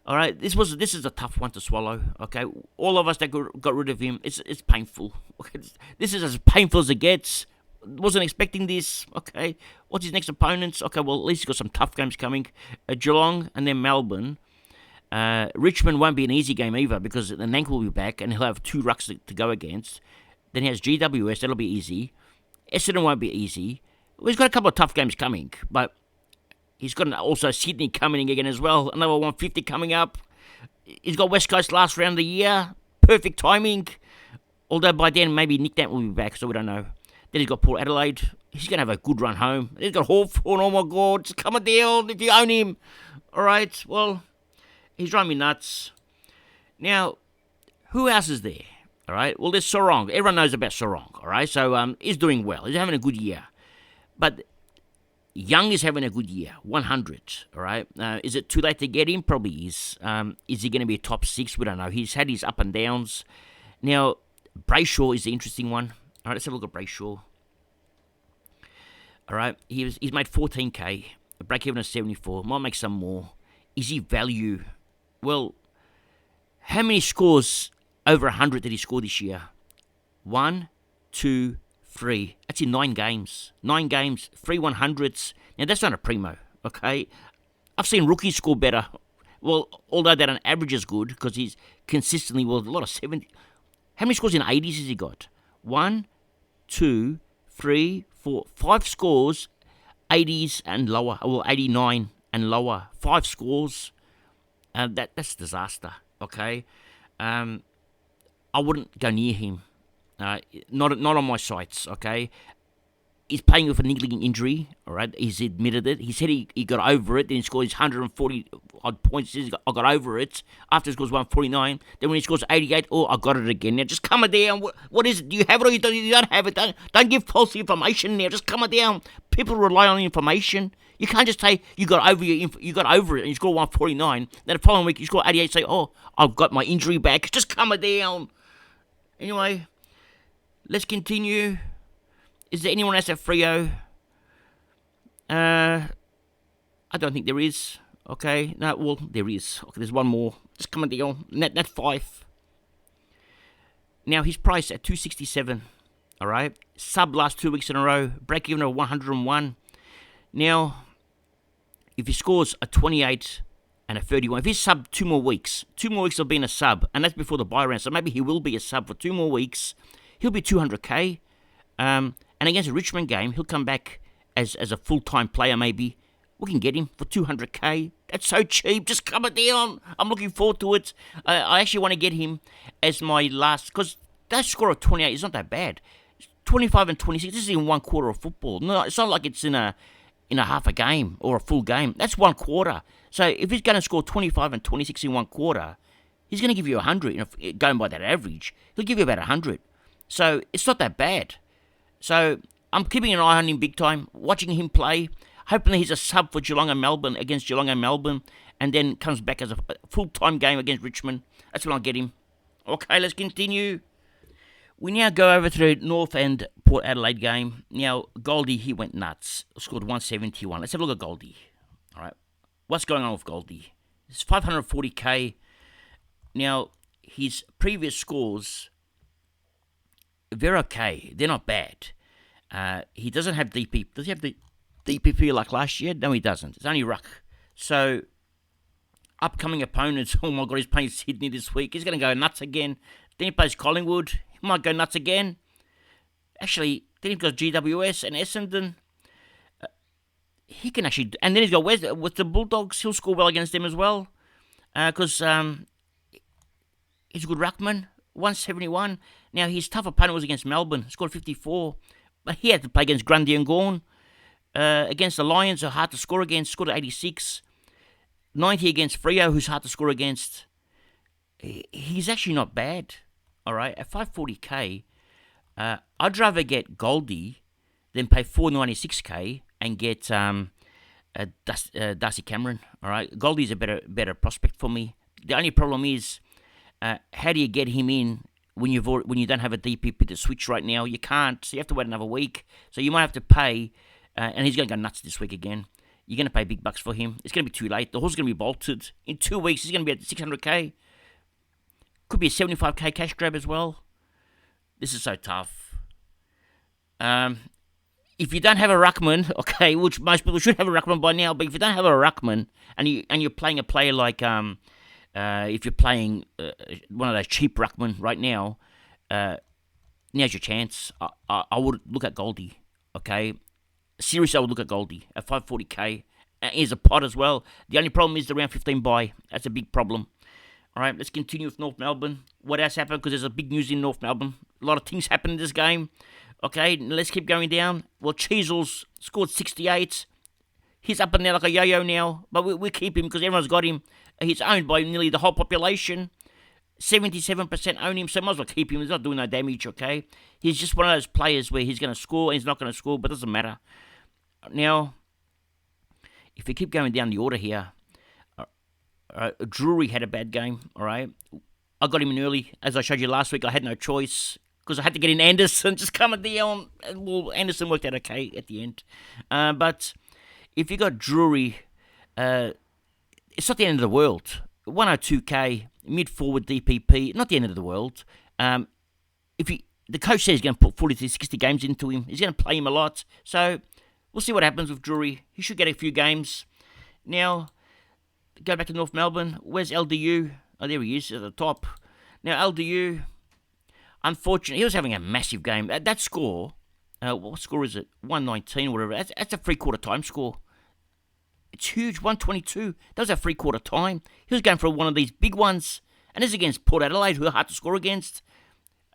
All right, this is a tough one to swallow. Okay, all of us that got rid of him, it's painful. Okay? This is as painful as it gets. Wasn't expecting this. Okay, what's his next opponents? Okay, well at least he's got some tough games coming. Geelong and then Melbourne. Richmond won't be an easy game either because the Nank will be back and he'll have 2 rucks to go against. Then he has GWS, that'll be easy. Essendon won't be easy. Well, he's got a couple of tough games coming, but he's got also Sydney coming again as well. Another 150 coming up. He's got West Coast last round of the year. Perfect timing. Although by then maybe Nick Dant will be back, so we don't know. Then he's got Port Adelaide. He's going to have a good run home. He's got Hawthorn. Oh my God, just come a deal if you own him. All right, well, he's driving me nuts. Now, who else is there? All right, well, there's Sarong. Everyone knows about Sarong, all right? So he's doing well. He's having a good year. But Young is having a good year, 100, all right? Is it too late to get him? Probably is. Is he going to be a top 6? We don't know. He's had his up and downs. Now, Brayshaw is the interesting one. All right, let's have a look at Brayshaw. All right, he's made 14k, a break-even of 74. Might make some more. Is he value? Well, how many scores over 100 did he score this year? 1, 2, 3. That's in 9 games. 9 games, 3 100s. Now, that's not a primo, okay? I've seen rookies score better. Well, although that on average is good because he's consistently, well, a lot of 70. How many scores in 80s has he got? 1, 2, 3, 4, 5 scores, 80s and lower. Well, 89 and lower. 5 scores. That's disaster, okay? I wouldn't go near him. Not on my sites, okay? He's playing with a niggling injury, all right? He's admitted it. He said he got over it. Then he scored his 140-odd points. He says, I got over it. After he scores 149. Then when he scores 88, I got it again. Now, just come it down. What is it? Do you have it or you don't have it? Don't give false information now. Just come it down. People rely on information. You can't just say you got over it and you score 149. Then the following week you score 88 say, I've got my injury back. Just come it down. Anyway, let's continue. Is there anyone else at Freo? I don't think there is. Okay. No, well, there is. Okay, there's one more. Just come on down. Net 5. Now, his price at 267. All right. Sub last 2 weeks in a row. Break even of 101. Now, if he scores a 28 and a 31, if he's sub 2 more weeks of being a sub, and that's before the buy round, so maybe he will be a sub for 2 more weeks, he'll be 200k. And against a Richmond game, he'll come back as a full-time player maybe. We can get him for 200k. That's so cheap. Just come it down. I'm looking forward to it. I actually want to get him as my last, because that score of 28 is not that bad. 25 and 26, this is in 1 quarter of football. No, it's not like it's in a half a game or a full game. That's 1 quarter. So if he's going to score 25 and 26 in 1 quarter, he's going to give you 100. Going by that average, he'll give you about 100. So it's not that bad. So I'm keeping an eye on him big time, watching him play. Hopefully he's a sub for Geelong and Melbourne against Geelong and Melbourne, and then comes back as a full-time game against Richmond. That's when I'll get him. Okay, let's continue. We now go over to the North and Port Adelaide game. Now, Goldie, he went nuts. Scored 171. Let's have a look at Goldie. All right. What's going on with Goldie? It's 540k. Now, his previous scores, they're okay. They're not bad. He doesn't have DP. Does he have the DPP like last year? No, he doesn't. It's only ruck. So, upcoming opponents, oh my God, he's playing Sydney this week. He's going to go nuts again. Then he plays Collingwood. He might go nuts again. Actually, then he's got GWS and Essendon. He can actually... And then he's got with the Bulldogs. He'll score well against them as well. Because he's a good ruckman. 171. Now, his tough opponent was against Melbourne. Scored 54. But he had to play against Grundy and Gawn. Against the Lions, are hard to score against. Scored 86. 90 against Freo, who's hard to score against. He's actually not bad. All right, at 540k, I'd rather get Goldie than pay 496k and get Darcy Cameron. All right, Goldie's a better prospect for me. The only problem is, how do you get him in when you don't have a DPP to switch right now? You can't. So you have to wait another week. So you might have to pay, and he's going to go nuts this week again. You're going to pay big bucks for him. It's going to be too late. The horse is going to be bolted. In 2 weeks, he's going to be at 600k. Could be a 75k cash grab as well. This is so tough. If you don't have a ruckman, okay, which most people should have a ruckman by now, but if you don't have a ruckman and you're playing a player like if you're playing one of those cheap ruckmen right now, now's your chance. I would look at Goldie. Okay, seriously, I would look at Goldie at 540k. Here's a pot as well. The only problem is the round 15 bye. That's a big problem. All right, let's continue with North Melbourne. What else happened? Because there's a big news in North Melbourne. A lot of things happened in this game. Okay, let's keep going down. Well, Cheezels scored 68. He's up and down like a yo-yo now, but we keep him because everyone's got him. He's owned by nearly the whole population. 77% own him, so might as well keep him. He's not doing no damage, okay? He's just one of those players where he's going to score and he's not going to score, but it doesn't matter. Now, if we keep going down the order here, Drury had a bad game, all right? I got him in early. As I showed you last week, I had no choice because I had to get in Anderson. Just coming down. Well, Anderson worked out okay at the end. But if you got Drury, it's not the end of the world. 102k, mid-forward DPP, not the end of the world. The coach says he's going to put 40 to 60 games into him. He's going to play him a lot. So we'll see what happens with Drury. He should get a few games. Now, go back to North Melbourne. Where's LDU? Oh, there he is at the top. Now, LDU, unfortunately, he was having a massive game. That score, what score is it? 119 or whatever. That's a three-quarter time score. It's huge, 122. That was a three-quarter time. He was going for one of these big ones. And this is against Port Adelaide, who are hard to score against.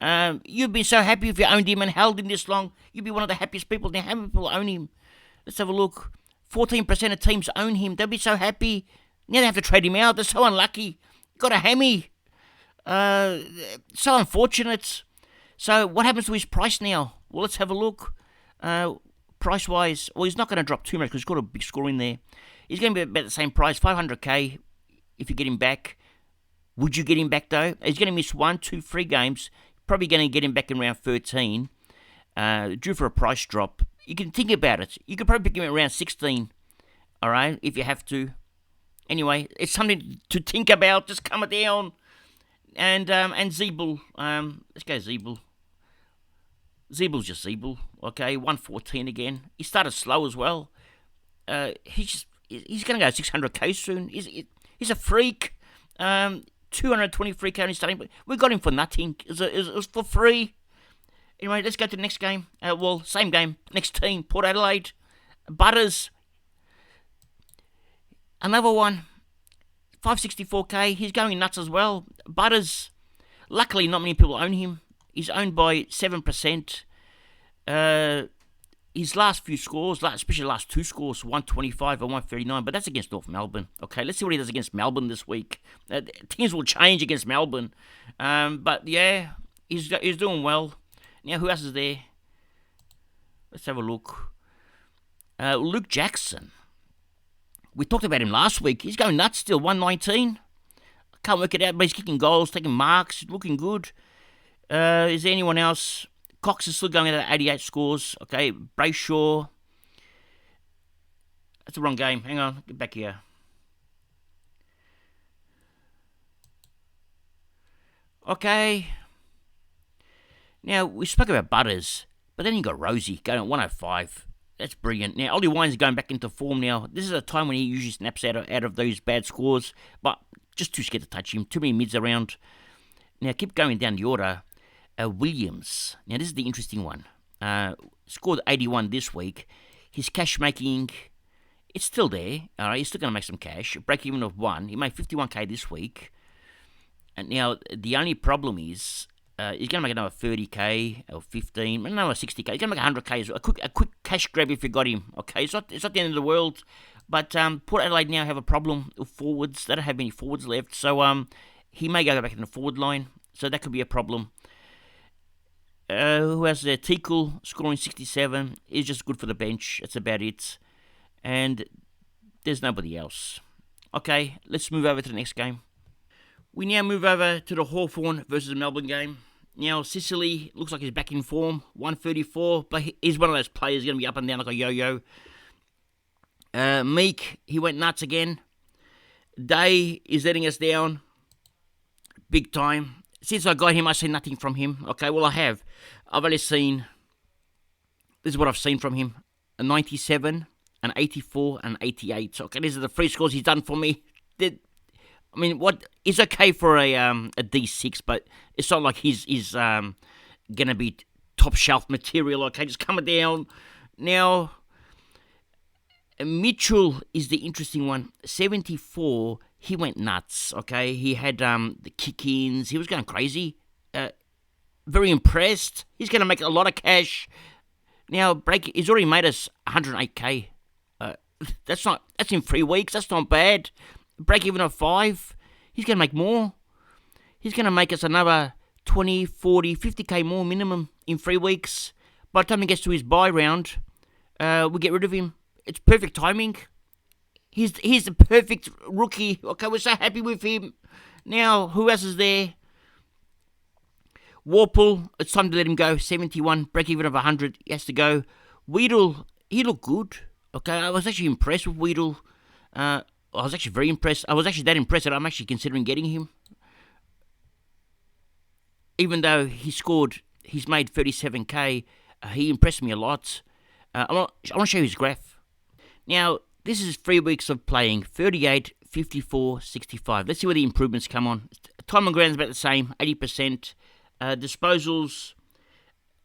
You'd be so happy if you owned him and held him this long. You'd be one of the happiest people. Now, how many people own him? Let's have a look. 14% of teams own him. They'll be so happy. Now they have to trade him out. They're so unlucky. Got a hammy. So unfortunate. So what happens to his price now? Well, let's have a look. Price-wise, well, he's not going to drop too much because he's got a big score in there. He's going to be about the same price, 500k if you get him back. Would you get him back, though? He's going to miss 1, 2, 3 games. Probably going to get him back in round 13. Due for a price drop. You can think about it. You could probably pick him at round 16, all right, if you have to. Anyway, it's something to think about. Just calm it down. And Zeeble. Let's go Zeeble. Zeeble's just Zeeble. Okay, 114 again. He started slow as well. He's going to go 600k soon. He's a freak. 223k only starting. But we got him for nothing. It was for free. Anyway, let's go to the next game. Same game. Next team, Port Adelaide. Butters. Another one. 564k. He's going nuts as well. Butters. Luckily, not many people own him. He's owned by 7%. His last few scores, especially the last 2 scores, 125 and 139, but that's against North Melbourne. Okay, let's see what he does against Melbourne this week. Things will change against Melbourne. But yeah, he's doing well. Now, who else is there? Let's have a look. Luke Jackson. We talked about him last week. He's going nuts still, 119. I can't work it out, but he's kicking goals, taking marks, looking good. Is there anyone else? Cox is still going at 88 scores. Okay, Brayshaw. That's the wrong game. Hang on, get back here. Okay. Now, we spoke about Butters, but then you got Rosie going at 105. That's brilliant. Now, Ollie Wine's going back into form now. This is a time when he usually snaps out of those bad scores, but just too scared to touch him. Too many mids around. Now, keep going down the order. Williams. Now, this is the interesting one. Scored 81 this week. His cash making, it's still there. All right, he's still going to make some cash. Break even of 1. He made 51k this week. And now, the only problem is he's going to make another 30k or 15, another 60k. He's going to make 100k as well. A quick cash grab if you got him. Okay, it's not the end of the world. But Port Adelaide now have a problem with forwards. They don't have many forwards left. So he may go back in the forward line. So that could be a problem. Who has there? Tickle scoring 67. He's just good for the bench. That's about it. And there's nobody else. Okay, let's move over to the next game. We now move over to the Hawthorn versus the Melbourne game. Now, Sicily looks like he's back in form, 134, but he's one of those players going to be up and down like a yo-yo. Meek, he went nuts again. Day is letting us down big time. Since I got him, I see nothing from him. Okay, well, I have. I've only seen, this is what I've seen from him, a 97, an 84, and 88. Okay, these are the 3 scores he's done for me. I mean, what is okay for a D6, but it's not like he's going to be top shelf material. Okay, just coming down. Now, Mitchell is the interesting one. 74, he went nuts. Okay, he had the kick-ins. He was going crazy. Very impressed. He's going to make a lot of cash. Now, he's already made us 108k. That's in 3 weeks. That's not bad. Break even of 5. He's going to make more. He's going to make us another 20, 40, 50k more minimum in 3 weeks. By the time he gets to his buy round, we get rid of him. It's perfect timing. He's the perfect rookie. Okay, we're so happy with him. Now, who else is there? Warple, it's time to let him go. 71, break even of 100. He has to go. Weedle, he looked good. Okay, I was actually impressed with Weedle. I was actually very impressed. I was actually that impressed that I'm actually considering getting him. Even though he's made 37k, he impressed me a lot. I want to show you his graph. Now, this is 3 weeks of playing. 38, 54, 65. Let's see where the improvements come on. Time on ground is about the same, 80%. Disposals,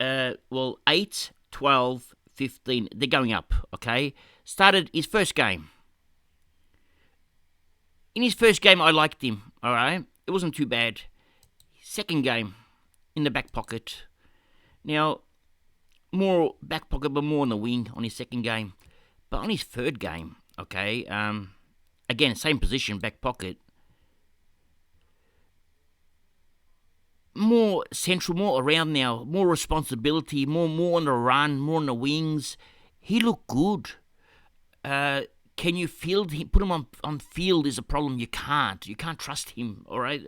8, 12, 15. They're going up, okay? Started his first game. In his first game, I liked him, all right? It wasn't too bad. Second game, in the back pocket. Now, more back pocket, but more on the wing on his second game. But on his third game, okay, again, same position, back pocket. More central, more around now, more responsibility, more on the run, more on the wings. He looked good. Can you field him? Put him on field is a problem. You can't trust him, all right?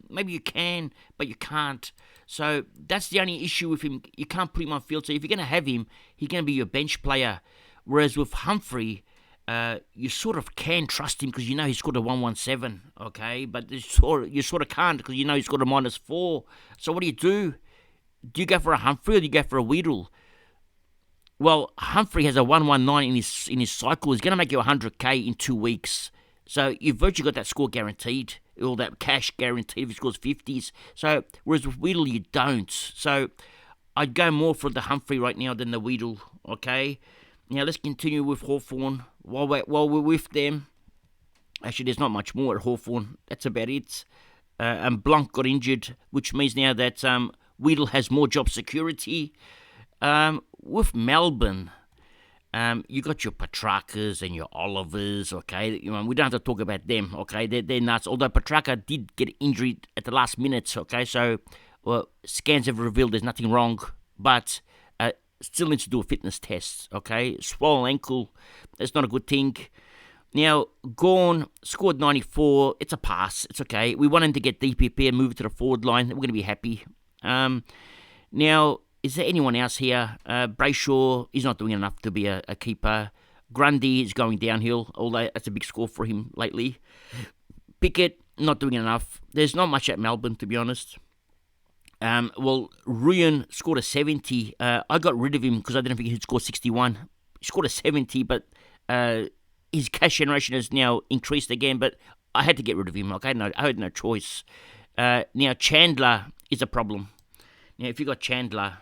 Maybe you can, but you can't. So that's the only issue with him. You can't put him on field. So if you're going to have him, he's going to be your bench player. Whereas with Humphrey, you sort of can trust him because you know he scored a 117, okay? But you sort of can't because you know he scored a -4. So what do you do? Do you go for a Humphrey or do you go for a Weedle? Well, Humphrey has a 119 in his cycle. He's going to make you 100k in 2 weeks. So you've virtually got that score guaranteed, or that cash guaranteed if he scores 50s. So whereas with Weedle, you don't. So I'd go more for the Humphrey right now than the Weedle, okay? Now let's continue with Hawthorn. While we're with them, actually there's not much more at Hawthorn. That's about it. And Blanc got injured, which means now that Weedle has more job security. With Melbourne, you got your Petrarcas and your Olivers, okay? We don't have to talk about them, okay? They're nuts. Although Petrarca did get injured at the last minute, okay? So scans have revealed there's nothing wrong, but still needs to do a fitness test, okay? Swollen ankle, that's not a good thing. Now, Gawn scored 94. It's a pass. It's okay. We want him to get DPP and move it to the forward line. We're going to be happy. Now, is there anyone else here? Brayshaw, he's not doing enough to be a keeper. Grundy is going downhill, although that's a big score for him lately. Pickett, not doing enough. There's not much at Melbourne, to be honest. Ruyan scored a 70. I got rid of him because I didn't think he'd score 61. He scored a 70, but his cash generation has now increased again. But I had to get rid of him. Okay, I had no choice. Now Chandler is a problem. Now if you got Chandler,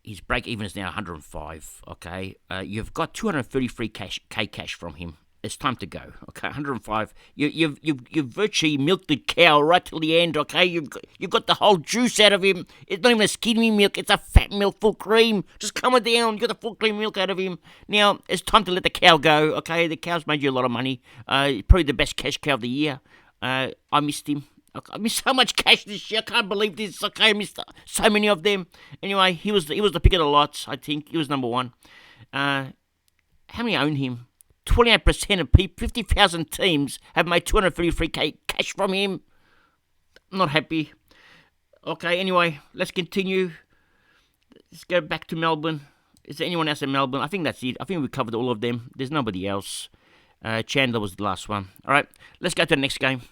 his break even is now 105. Okay, you've got 233 cash from him. It's time to go. Okay, 105. You've virtually milked the cow right till the end. Okay, you've got the whole juice out of him. It's not even a skinny milk. It's a fat milk, full cream. Just coming down. You got the full cream milk out of him. Now it's time to let the cow go. Okay, the cow's made you a lot of money. Probably the best cash cow of the year. I missed him. I missed so much cash this year. I can't believe this. Okay, I missed so many of them. Anyway, he was the pick of the lot. I think he was number one. How many own him? 28% of people, 50,000 teams have made 233k cash from him. I'm not happy. Okay, anyway, let's continue. Let's go back to Melbourne. Is there anyone else in Melbourne? I think that's it. I think we covered all of them. There's nobody else. Chandler was the last one. All right, let's go to the next game.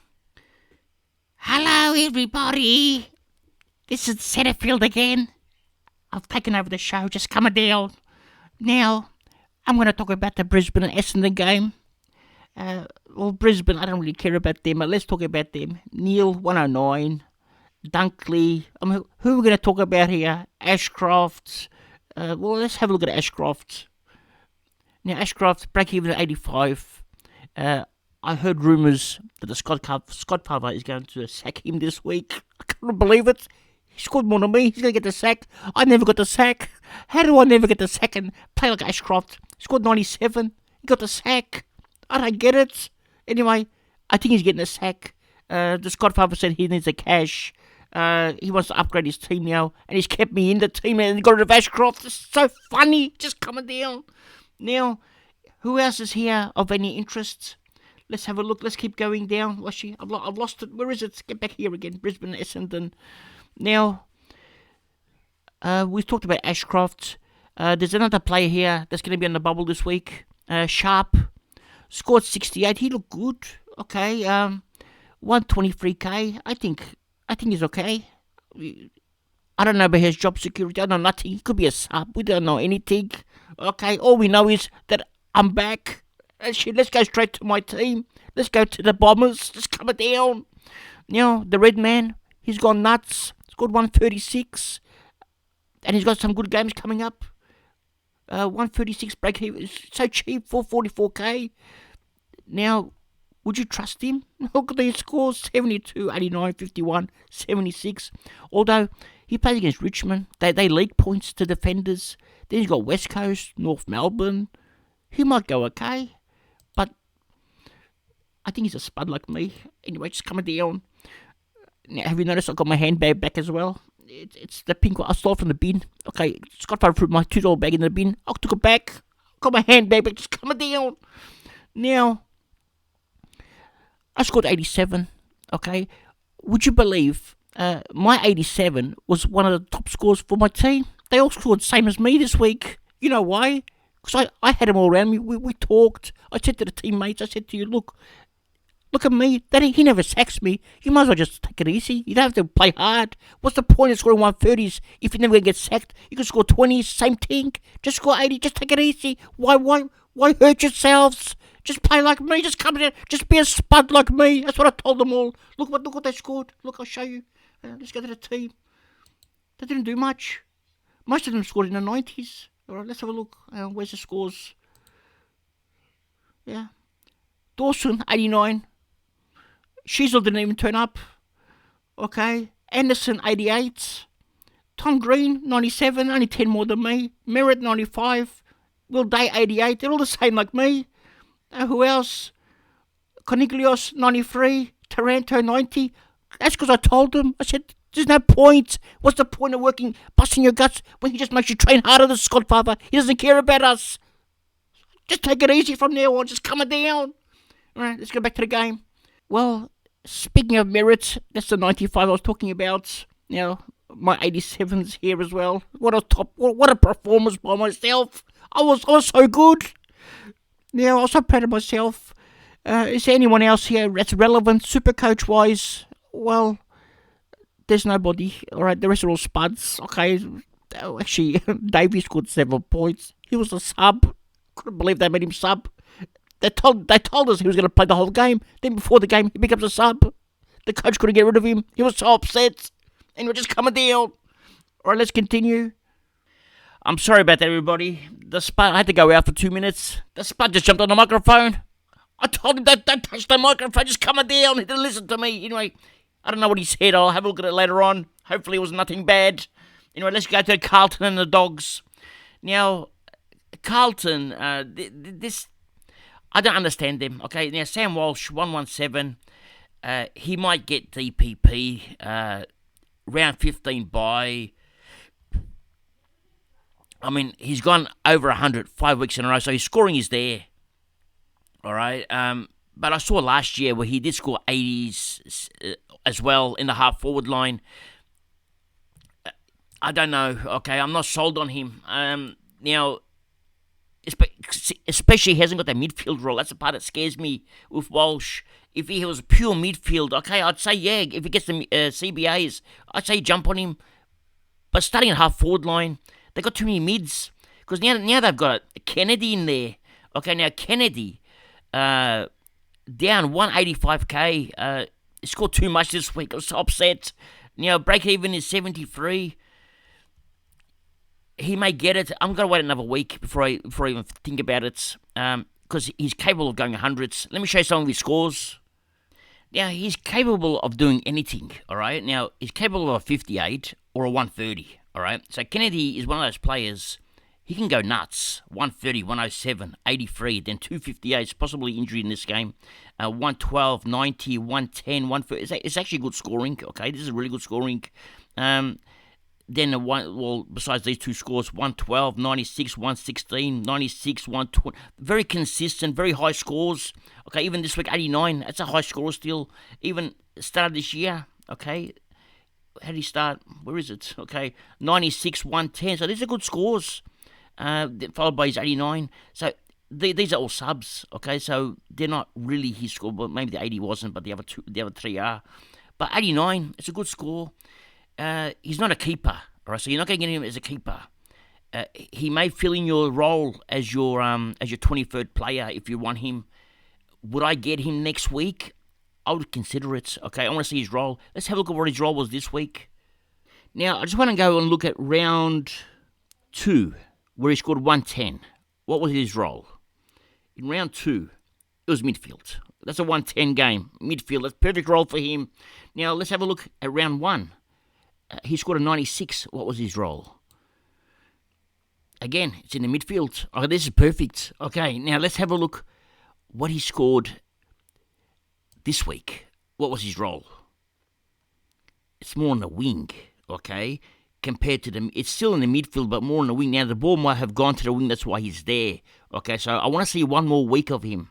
Hello, everybody. This is Setterfield again. I've taken over the show. Just coming down. Now, I'm going to talk about the Brisbane and Essendon game. Brisbane, I don't really care about them, but let's talk about them. Neil, 109. Dunkley. I mean, who are we going to talk about here? Ashcroft. Let's have a look at Ashcroft. Now, Ashcroft, break even at 85. I heard rumours that the Scodfather is going to sack him this week. I can't believe it. He scored more than me. He's going to get the sack. I never got the sack. How do I never get the sack and play like Ashcroft? He scored 97. He got the sack. I don't get it. Anyway, I think he's getting a sack. The Scodfather said he needs the cash. He wants to upgrade his team now. And he's kept me in the team and got rid of Ashcroft. It's so funny. Just coming down. Now, who else is here of any interest? Let's have a look. Let's keep going down. I've lost it. Where is it? Get back here again. Brisbane, Essendon. Now, we've talked about Ashcroft. There's another player here that's going to be on the bubble this week. Sharp. Scored 68. He looked good. Okay. 123k. I think he's okay. I don't know about his job security. I know nothing. He could be a sub. We don't know anything. Okay. All we know is that I'm back. Let's go straight to my team. Let's go to the Bombers. Just coming down. Now, the red man, he's gone nuts. Scored 136. And he's got some good games coming up. 136 break even. It's so cheap, 444k. Now, would you trust him? Look at these scores, 72, 89, 51, 76. Although, he plays against Richmond. They leak points to defenders. Then he's got West Coast, North Melbourne. He might go okay. But, I think he's a spud like me. Anyway, just coming down. Now, have you noticed I got my handbag back as well? It's the pink one. I stole it from the bin. Okay, Scodfather put my $2 bag in the bin. I took it back. Got my handbag back. Just coming down. Now, I scored 87. Okay, would you believe my 87 was one of the top scores for my team? They all scored the same as me this week. You know why? Because I had them all around me. We talked. I said to the teammates, I said to you, look at me. He never sacks me. You might as well just take it easy. You don't have to play hard. What's the point of scoring 130s if you're never going to get sacked? You can score 20s, same thing. Just score 80. Just take it easy. Why hurt yourselves? Just play like me. Just come in. Just be a spud like me. That's what I told them all. Look what they scored. Look, I'll show you. Let's go to the team. They didn't do much. Most of them scored in the 90s. All right, let's have a look. Where's the scores? Yeah. Dawson, 89. Sheasel didn't even turn up. Okay. Anderson, 88. Tom Green, 97. Only 10 more than me. Merritt, 95. Will Day, 88. They're all the same like me. Who else? Cornelius, 93. Taranto, 90. That's because I told them. I said, there's no point. What's the point of busting your guts when he just makes you train harder than Scodfather? He doesn't care about us. Just take it easy from now on. Just coming down. All right, let's go back to the game. Well, speaking of Merritt, that's the 95 I was talking about. Now, my 87's here as well. What a performance by myself. I was so good. Now, I was so proud of myself. Is there anyone else here that's relevant, Supercoach-wise? Well, there's nobody. All right, the rest are all spuds. Okay, Oh, actually, Davey scored 7 points. He was a sub. Couldn't believe they made him sub. They told us he was going to play the whole game. Then before the game, he becomes a sub. The coach couldn't get rid of him. He was so upset. And we're just coming down. All right, let's continue. I'm sorry about that, everybody. I had to go out for 2 minutes. The Spud just jumped on the microphone. I told him, don't touch the microphone, just coming down. He didn't listen to me. Anyway, I don't know what he said. I'll have a look at it later on. Hopefully it was nothing bad. Anyway, let's go to Carlton and the Dogs. Now, Carlton, this, I don't understand them. Okay, now Sam Walsh, 117. He might get DPP. Round 15 bye. I mean, he's gone over 100 5 weeks in a row, so his scoring is there. All right. But I saw last year where he did score 80s as well in the half forward line. I don't know. Okay, I'm not sold on him. Now, especially he hasn't got that midfield role. That's the part that scares me with Walsh. If he was pure midfield, okay, I'd say, yeah, if he gets the CBAs, I'd say jump on him. But starting at half forward line, they got too many mids. Because now they've got Kennedy in there. Okay, now Kennedy, down 185k. He scored too much this week. I was so upset. Now, break even is 73. He may get it. I'm going to wait another week before I even think about it. Because he's capable of going hundreds. Let me show you some of his scores. Now, he's capable of doing anything, all right? Now, he's capable of a 58 or a 130, all right? So, Kennedy is one of those players, he can go nuts. 130, 107, 83, then 258s, possibly injury in this game. 112, 90, 110, 130. It's actually good scoring, okay? This is really good scoring. Then, besides these two scores, 112, 96, 116, 96, 120. Very consistent, very high scores. Okay, even this week, 89. That's a high score still. Even started this year, okay. How did he start? Where is it? Okay, 96, 110. So these are good scores. Followed by his 89. So these are all subs, okay. So they're not really his score. But maybe the 80 wasn't, but the other three are. But 89, it's a good score. He's not a keeper, all right? So you're not going to get him as a keeper. He may fill in your role as your 23rd player if you want him. Would I get him next week? I would consider it. Okay, I want to see his role. Let's have a look at what his role was this week. Now, I just want to go and look at round 2, where he scored 110. What was his role? In round 2, it was midfield. That's a 110 game. Midfield, that's perfect role for him. Now, let's have a look at round 1. He scored a 96. What was his role? Again, it's in the midfield. Oh, this is perfect. Okay, now let's have a look what he scored this week. What was his role? It's more on the wing, okay, compared to it's still in the midfield, but more on the wing. Now, the ball might have gone to the wing. That's why he's there. Okay, so I want to see one more week of him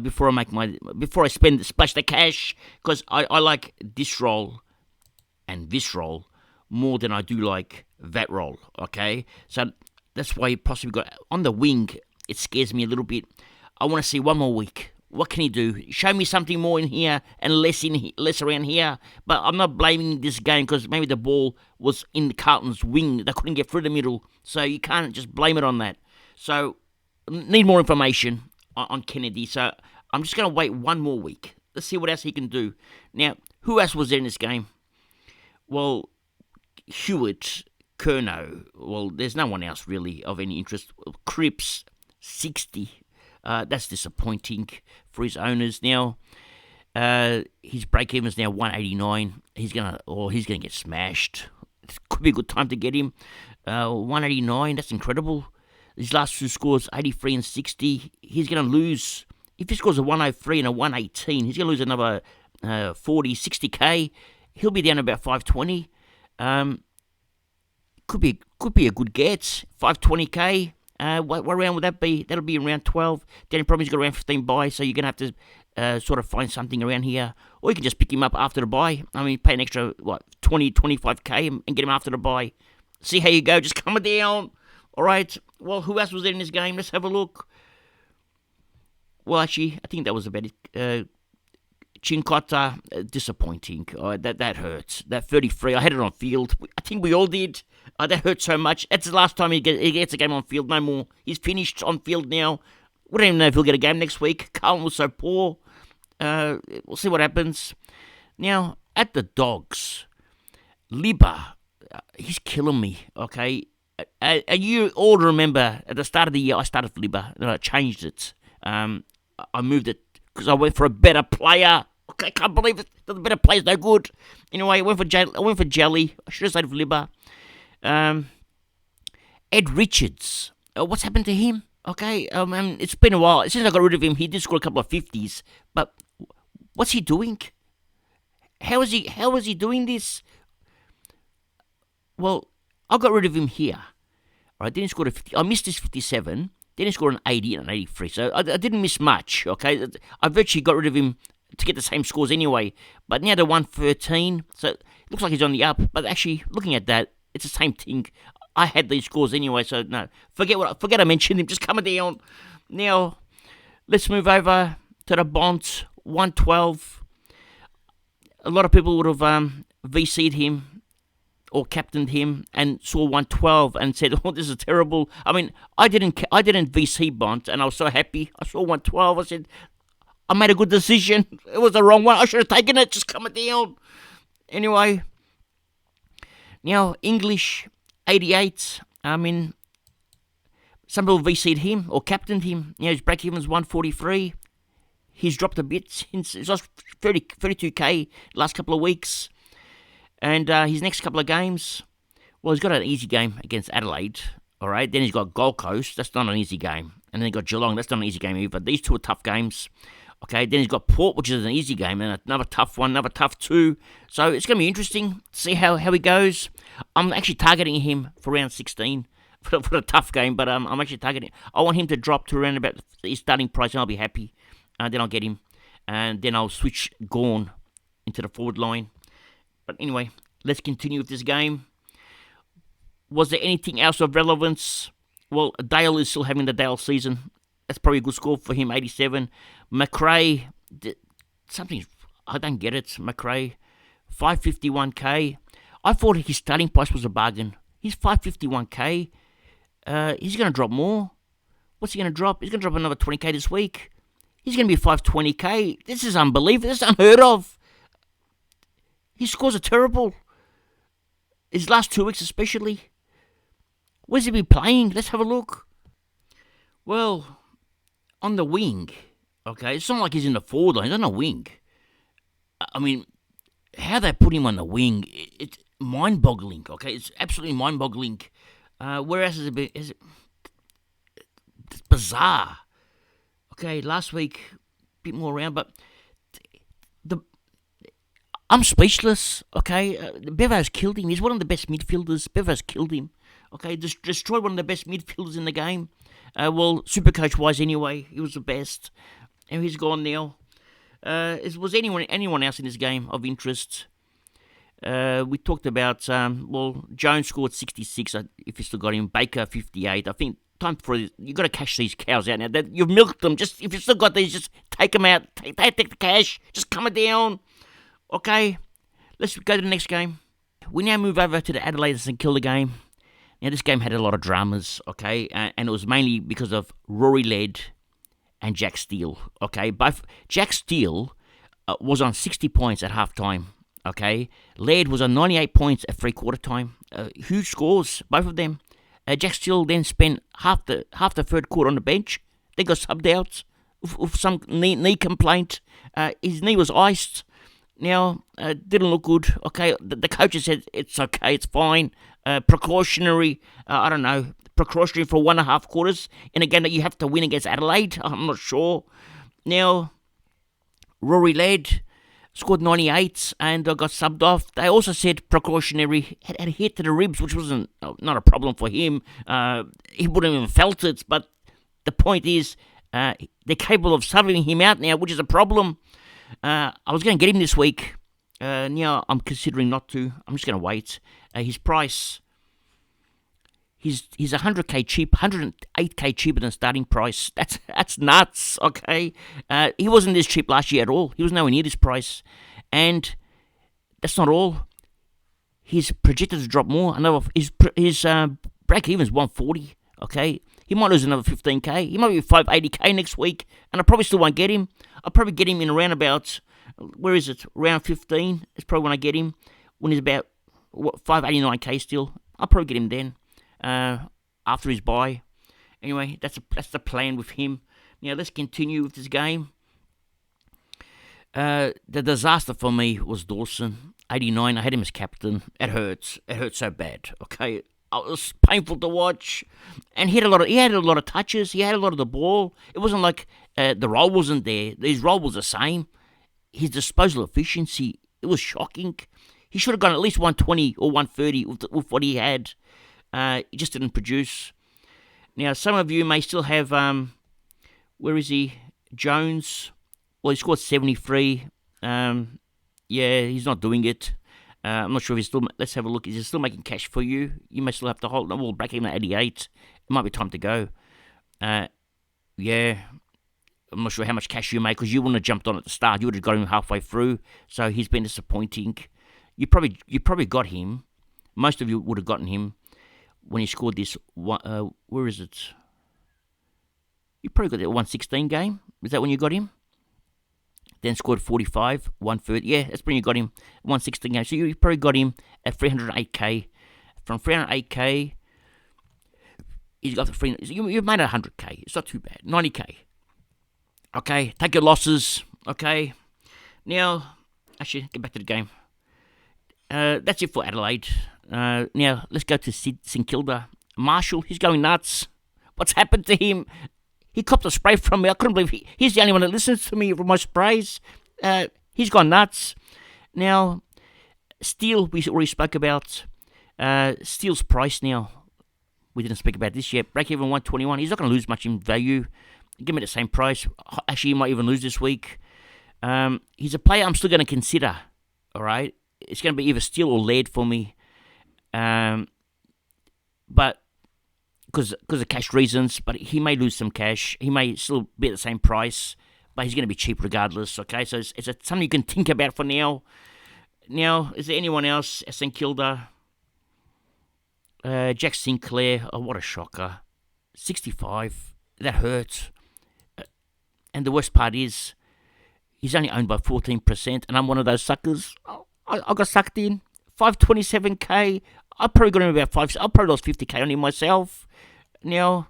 before I splash the cash, because I like this role and this role more than I do like that role, okay? So that's why he possibly got on the wing. It scares me a little bit. I want to see one more week. What can he do? Show me something more in here and less around here. But I'm not blaming this game because maybe the ball was in the Carlton's wing. They couldn't get through the middle. So you can't just blame it on that. So need more information on Kennedy. So I'm just going to wait one more week. Let's see what else he can do. Now, who else was there in this game? Well, Hewitt, Curnow. Well, there's no one else really of any interest. Cripps, 60. That's disappointing for his owners. Now, his break-even is now 189. He's gonna get smashed. It could be a good time to get him. 189. That's incredible. His last two scores, 83 and 60. He's gonna lose. If he scores a 103 and a 118, he's gonna lose another 40, 60k. He'll be down about 520. Could be a good get. 520k. What round would that be? That'll be in round 12. Then probably he's got around 15 bye, so you're going to have to sort of find something around here. Or you can just pick him up after the bye. I mean, pay an extra, 20, 25k and get him after the bye. See how you go. Just coming down. All right. Well, who else was there in this game? Let's have a look. Well, actually, I think that was about it. Chincotta, disappointing. That hurts. That 33, I had it on field. I think we all did. That hurt so much. That's the last time he gets a game on field. No more. He's finished on field now. We don't even know if he'll get a game next week. Carlton was so poor. We'll see what happens. Now, at the Dogs, Libba, he's killing me, okay? And you all remember, at the start of the year, I started for Libba, and I changed it. I moved it because I went for a better player. Okay, I can't believe it. The better player's no good. Anyway, I went for Jelly. I should have stayed for Libba. Ed Richards, what's happened to him? Okay, it's been a while. Since I got rid of him, he did score a couple of 50s. But what's he doing? How is he doing this? Well, I got rid of him here. All right, then he scored a 50. I missed his 57. Then he scored an 80 and an 83. So I didn't miss much, okay? I virtually got rid of him to get the same scores anyway. But now they're 113. So it looks like he's on the up. But actually, looking at that, it's the same thing. I had these scores anyway, so no. Forget I mentioned him. Just coming down. Now, let's move over to the Bonds. 112. A lot of people would have VC'd him or captained him and saw 112 and said, "Oh, this is terrible." I mean, I didn't VC Bond, and I was so happy. I saw 112. I said, "I made a good decision. It was the wrong one. I should have taken it. Just coming down." Anyway, now English 88. I mean, some people VC'd him or captained him. His break-even's 143. He's dropped a bit since he's lost 32k last couple of weeks. And his next couple of games, well, he's got an easy game against Adelaide, all right? Then he's got Gold Coast. That's not an easy game. And then he's got Geelong. That's not an easy game either. These two are tough games. Okay, then he's got Port, which is an easy game, and another tough one, another tough two. So it's going to be interesting to see how he goes. I'm actually targeting him for round 16 for a tough game, but I'm actually targeting. I want him to drop to around about his starting price, and I'll be happy. Then I'll get him, and then I'll switch Gawn into the forward line. But anyway, let's continue with this game. Was there anything else of relevance? Well, Dale is still having the Dale season. That's probably a good score for him, 87. McRae, something, I don't get it. McRae, 551k. I thought his starting price was a bargain. He's 551k. He's going to drop more. What's he going to drop? He's going to drop another 20k this week. He's going to be 520k. This is unbelievable. This is unheard of. His scores are terrible. His last 2 weeks especially. Where's he been playing? Let's have a look. Well, on the wing. Okay, it's not like he's in the forward line. He's on the wing. I mean, how they put him on the wing, it's mind-boggling. Okay, it's absolutely mind-boggling. Where else has it been? It's bizarre. Okay, last week, a bit more around, but I'm speechless, okay? Bevo's killed him. He's one of the best midfielders. Bevo's killed him. Okay, destroyed one of the best midfielders in the game. Well, Supercoach-wise anyway, he was the best. And he's gone now. Was anyone else in this game of interest? We talked about, Jones scored 66, if you still got him. Baker, 58. I think time for you got to cash these cows out now. You've milked them. Just if you've still got these, just take them out. Take the cash. Just come it down. Okay, let's go to the next game. We now move over to the Adelaide and St Kilda game. Now this game had a lot of dramas. Okay, and it was mainly because of Rory Laird and Jack Steele. Okay, Jack Steele was on 60 points at half time. Okay, Laird was on 98 points at three-quarter time. Huge scores, both of them. Jack Steele then spent half the third quarter on the bench. They got subbed out with some knee complaint. His knee was iced. Now, didn't look good. Okay, the coaches said it's okay, it's fine. Precautionary, precautionary for 1.5 quarters in a game that you have to win against Adelaide. I'm not sure. Now, Rory Laird scored 98 and got subbed off. They also said precautionary, had a hit to the ribs, which wasn't not a problem for him. He wouldn't even felt it, but the point is they're capable of subbing him out now, which is a problem. I was going to get him this week. Now I'm considering not to. I'm just going to wait. His price He's 100k cheap, 108k cheaper than starting price. That's nuts. Okay, he wasn't this cheap last year at all. He was nowhere near this price, and that's not all. He's projected to drop more. His break even is 140. Okay, he might lose another 15k. He might be 580k next week, and I probably still won't get him. I'll probably get him in around about, where is it? Round 15 is probably when I get him. When he's about 589k still, I'll probably get him then. After his bye. Anyway, that's the plan with him. Now let's continue with this game. The disaster for me was Dawson, 89. I had him as captain. It hurts. It hurts so bad. Okay, it was painful to watch. And he had a lot of touches. He had a lot of the ball. It wasn't like the role wasn't there. His role was the same. His disposal efficiency, it was shocking. He should have gone at least 120 or 130 with what he had. He just didn't produce. Now, some of you may still have, where is he? Jones. Well, he scored 73. Yeah, he's not doing it. I'm not sure if he's still, let's have a look. Is he still making cash for you? You may still have to hold, we'll break even at 88. It might be time to go. Yeah, I'm not sure how much cash you make, because you wouldn't have jumped on at the start. You would have got him halfway through. So he's been disappointing. You probably got him. Most of you would have gotten him when he scored this, where is it? You probably got that 116 game. Is that when you got him? Then scored 45, 130. Yeah, that's when you got him, 116 game. So you probably got him at 308k. From 308k, he's got the free. You've made 100k. It's not too bad. 90k. Okay, take your losses. Okay. Now, actually, get back to the game. That's it for Adelaide. Now, let's go to St Kilda. Marshall, he's going nuts. What's happened to him? He copped a spray from me. I couldn't believe he's the only one that listens to me for my sprays. He's gone nuts. Now, Steele, we already spoke about. Steele's price now. We didn't speak about this yet. Break even 121. He's not going to lose much in value. Give me the same price. Actually, he might even lose this week. He's a player I'm still going to consider. All right? It's going to be either Steele or Laird for me. But because of cash reasons, but he may lose some cash. He may still be at the same price, but he's going to be cheap regardless. Okay, so it's something you can think about for now. Now, is there anyone else? St Kilda, Jack Sinclair. Oh, what a shocker! 65. That hurts. And the worst part is, he's only owned by 14%, and I'm one of those suckers. I got sucked in. 527k. I probably got him about 5. I probably lost 50k on him myself. Now,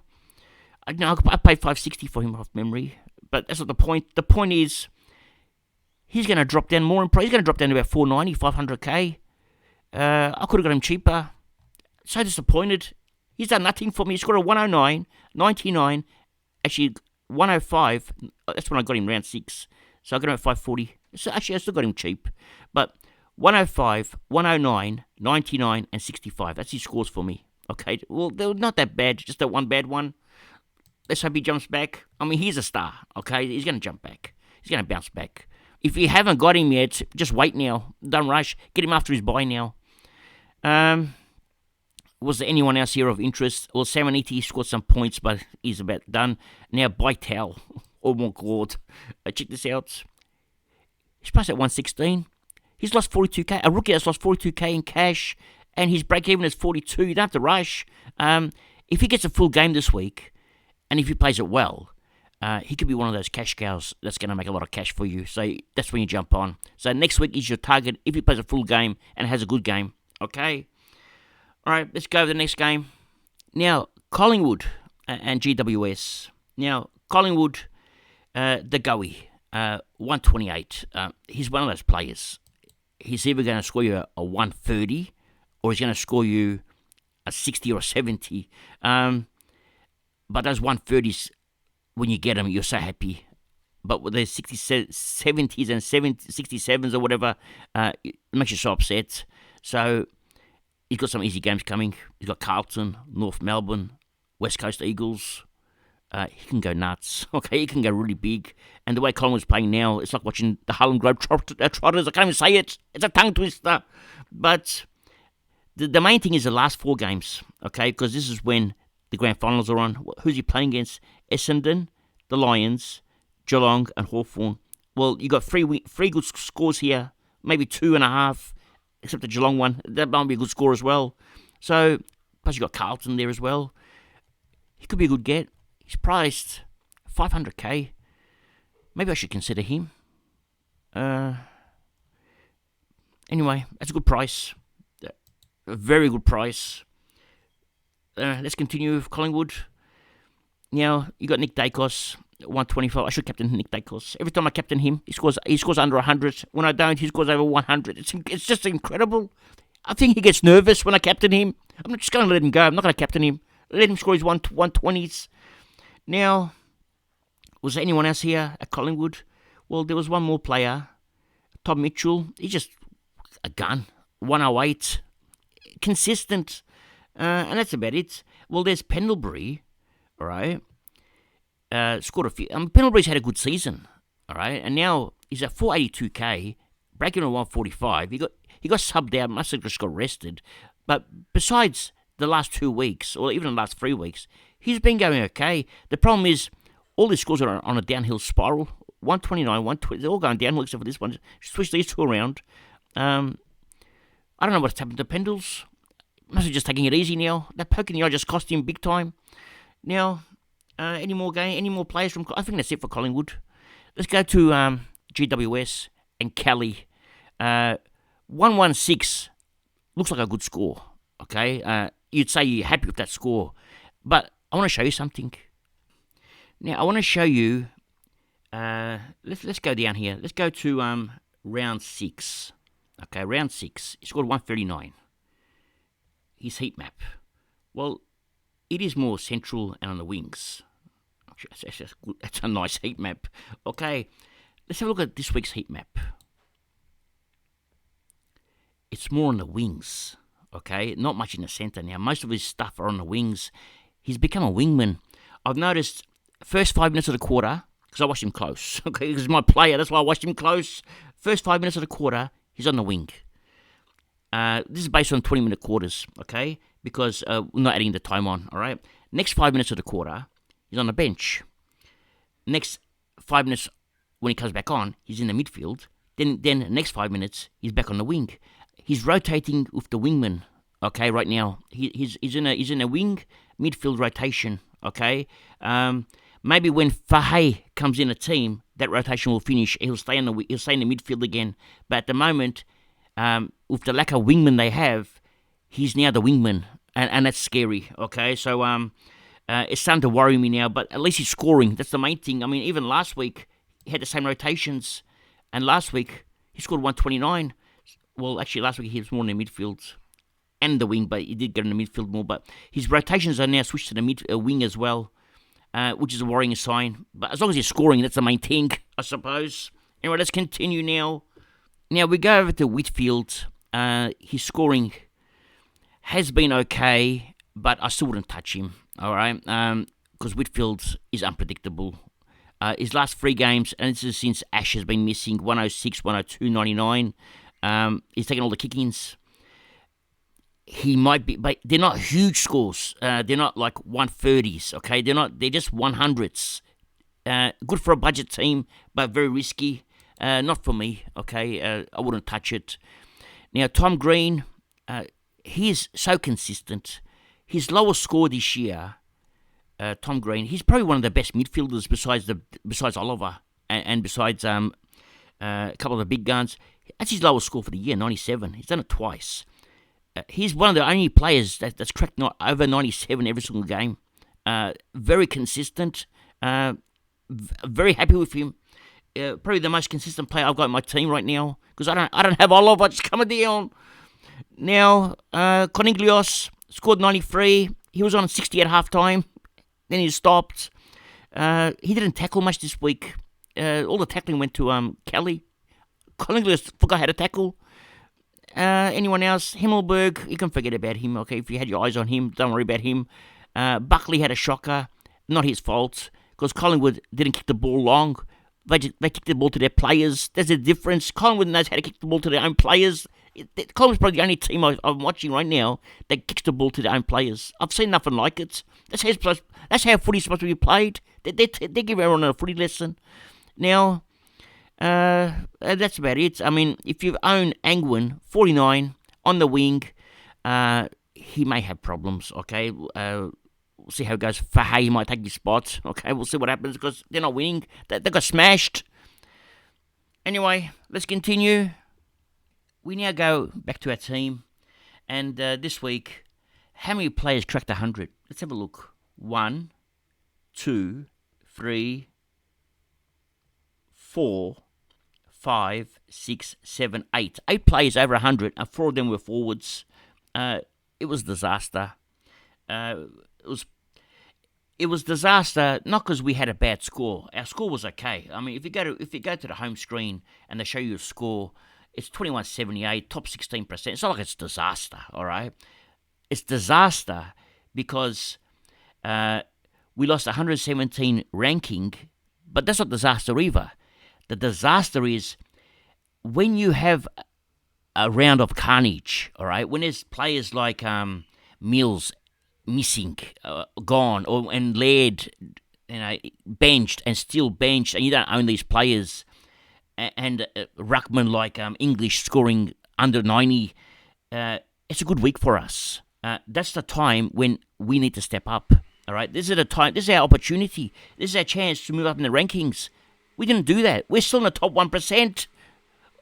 I paid 560 for him off memory, but that's not the point. The point is, he's going to drop down more in price. He's going to drop down to about 490, 500k. I could have got him cheaper. So disappointed. He's done nothing for me. He scored a 109, 99, actually 105. That's when I got him round 6. So I got him at 540. So actually, I still got him cheap, but 105, 109, 99, and 65. That's his scores for me. Okay, well, they're not that bad, just that one bad one. Let's hope he jumps back. I mean, he's a star, okay? He's going to jump back. He's going to bounce back. If you haven't got him yet, just wait now. Don't rush. Get him after his bye now. Was there anyone else here of interest? Well, Samaniti scored some points, but he's about done. Now, Bytel. Oh, my God. Check this out. He's priced at 116. He's lost 42k. A rookie that's lost 42k in cash, and his break-even is 42. You don't have to rush. If he gets a full game this week, and if he plays it well, he could be one of those cash cows that's going to make a lot of cash for you. So that's when you jump on. So next week is your target if he plays a full game and has a good game. Okay? All right, let's go to the next game. Now, Collingwood and GWS. Now, Collingwood, the Goey, 128. He's one of those players. He's either going to score you a 130 or he's going to score you a 60 or a 70. But those 130s, when you get them, you're so happy. But with the 70s and 67s or whatever, it makes you so upset. So he's got some easy games coming. He's got Carlton, North Melbourne, West Coast Eagles. He can go nuts. Okay, he can go really big. And the way Collingwood's playing now, it's like watching the Harlem Globetrotters. I can't even say it. It's a tongue twister. But The main thing is the last 4 games, okay? Because this is when the grand finals are on. Who's he playing against? Essendon, the Lions, Geelong, and Hawthorn. Well, you got three good scores here, maybe 2.5, except the Geelong one. That might be a good score as well. So, plus you got Carlton there as well. He could be a good get. He's priced $500K. Maybe I should consider him. Anyway, that's a good price. A very good price. Let's continue with Collingwood. Now, you got Nick Dacos, 125. I should captain Nick Dacos. Every time I captain him, he scores under 100. When I don't, he scores over 100. It's just incredible. I think he gets nervous when I captain him. I'm not just going to let him go. I'm not going to captain him. Let him score his 120s. Now, was there anyone else here at Collingwood? Well, there was one more player, Tom Mitchell. He's just a gun. 108. Consistent. And that's about it. Well, there's Pendlebury, all right. Scored a few. Pendlebury's had a good season, all right. And now he's at 482K, breaking on 145. He got subbed out. Must have just got rested. But besides the last 2 weeks, or even the last 3 weeks, he's been going okay. The problem is all his scores are on a downhill spiral. 129, 120. They're all going downhill except for this one. Switch these 2 around. I don't know what's happened to Pendles. Must be just taking it easy now. That poke in the eye just cost him big time. Now, any more players from... I think that's it for Collingwood. Let's go to GWS and Kelly. 116 looks like a good score, okay? You'd say you're happy with that score. But I want to show you something. Now, I want to show you... let's go down here. Let's go to round 6. Okay, round 6. He scored 139. His heat map. Well, it is more central and on the wings. That's a nice heat map. Okay, let's have a look at this week's heat map. It's more on the wings. Okay, not much in the centre now. Most of his stuff are on the wings. He's become a wingman. I've noticed first 5 minutes of the quarter, because I watched him close. Okay, because he's my player. That's why I watched him close. First 5 minutes of the quarter, he's on the wing. This is based on 20-minute quarters, okay? Because we're not adding the time on, all right? Next 5 minutes of the quarter, he's on the bench. Next 5 minutes, when he comes back on, he's in the midfield. Then next 5 minutes, he's back on the wing. He's rotating with the wingman, okay, right now. He's in a wing midfield rotation, okay? Maybe when Fahey comes in a team, that rotation will finish. He'll stay in the midfield again. But at the moment... with the lack of wingman they have, he's now the wingman, and that's scary, okay? So it's starting to worry me now, but at least he's scoring. That's the main thing. I mean, even last week, he had the same rotations, and last week, he scored 129. Well, actually, last week, he was more in the midfield and the wing, but he did get in the midfield more, but his rotations are now switched to the wing as well, which is a worrying sign. But as long as he's scoring, that's the main thing, I suppose. Anyway, let's continue now. Now, we go over to Whitfield. His scoring has been okay, but I still wouldn't touch him, all right? Because Whitfield is unpredictable. His last 3 games, and this is since Ash has been missing, 106, 102, 99. He's taken all the kick-ins. He might be, but they're not huge scores. They're not like 130s, okay? They're just 100s. Good for a budget team, but very risky. Not for me, okay? I wouldn't touch it. Now, Tom Green, he is so consistent. His lowest score this year, Tom Green, he's probably one of the best midfielders besides Oliver and besides a couple of the big guns. That's his lowest score for the year, 97. He's done it twice. He's one of the only players that's cracked over 97 every single game. Very consistent. Very happy with him. Probably the most consistent player I've got in my team right now, because I don't have Oliver just coming down. Now, Coniglios scored 93. He was on 60 at halftime. Then he stopped. He didn't tackle much this week. All the tackling went to Kelly. Coniglios forgot how to tackle. Anyone else? Himmelberg, you can forget about him, okay? If you had your eyes on him, don't worry about him. Buckley had a shocker. Not his fault, because Collingwood didn't kick the ball long. they kick the ball to their players. There's a difference. Collingwood knows how to kick the ball to their own players. Collingwood's probably the only team I'm watching right now that kicks the ball to their own players. I've seen nothing like it. That's how footy's supposed to be played. They give everyone a footy lesson. Now, that's about it. I mean, if you own Angwin, 49, on the wing, he may have problems, okay? We'll see how it goes. Fahey might take his spot, okay? We'll see what happens because they're not winning. They got smashed. Anyway, let's continue. We now go back to our team. And this week, how many players cracked 100? Let's have a look. 1, 2, 3, 4, 5, 6, 7, 8. 8 players over 100, and 4 of them were forwards. It was disaster. It was disaster, not because we had a bad score. Our score was okay. I mean, if you go to the home screen and they show you a score, it's 21.78, top 16%. It's not like it's disaster, all right? It's disaster because we lost 117 ranking, but that's not disaster either. The disaster is when you have a round of carnage, all right? When there's players like Mills missing, gone, and Laird, benched and still benched, and you don't own these players, and Ruckman like English scoring under 90, it's a good week for us. That's the time when we need to step up, all right? This is the time. This is our opportunity. This is our chance to move up in the rankings. We didn't do that. We're still in the top 1%.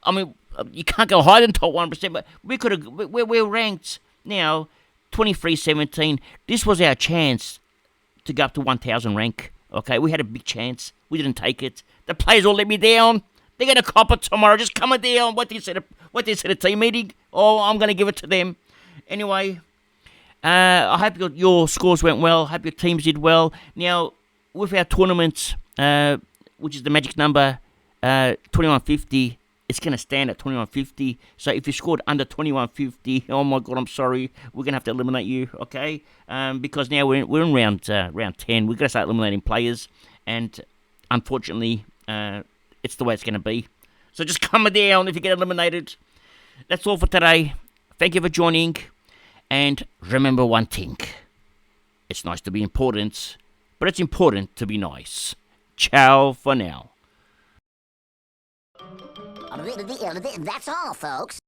I mean, you can't go higher than top 1%, but we're ranked now 23-17. This was our chance to go up to 1,000 rank. Okay, we had a big chance. We didn't take it. The players all let me down. They're going to cop it tomorrow. Just coming down. What they said at team meeting. Oh, I'm going to give it to them. Anyway, I hope your scores went well. I hope your teams did well. Now, with our tournament, which is the magic number, 2150, it's going to stand at 2150. So if you scored under 2150, oh my God, I'm sorry. We're going to have to eliminate you, okay? Because now we're in round 10. We're going to start eliminating players. And unfortunately, it's the way it's going to be. So just come down if you get eliminated. That's all for today. Thank you for joining. And remember one thing. It's nice to be important, but it's important to be nice. Ciao for now. That's all, folks.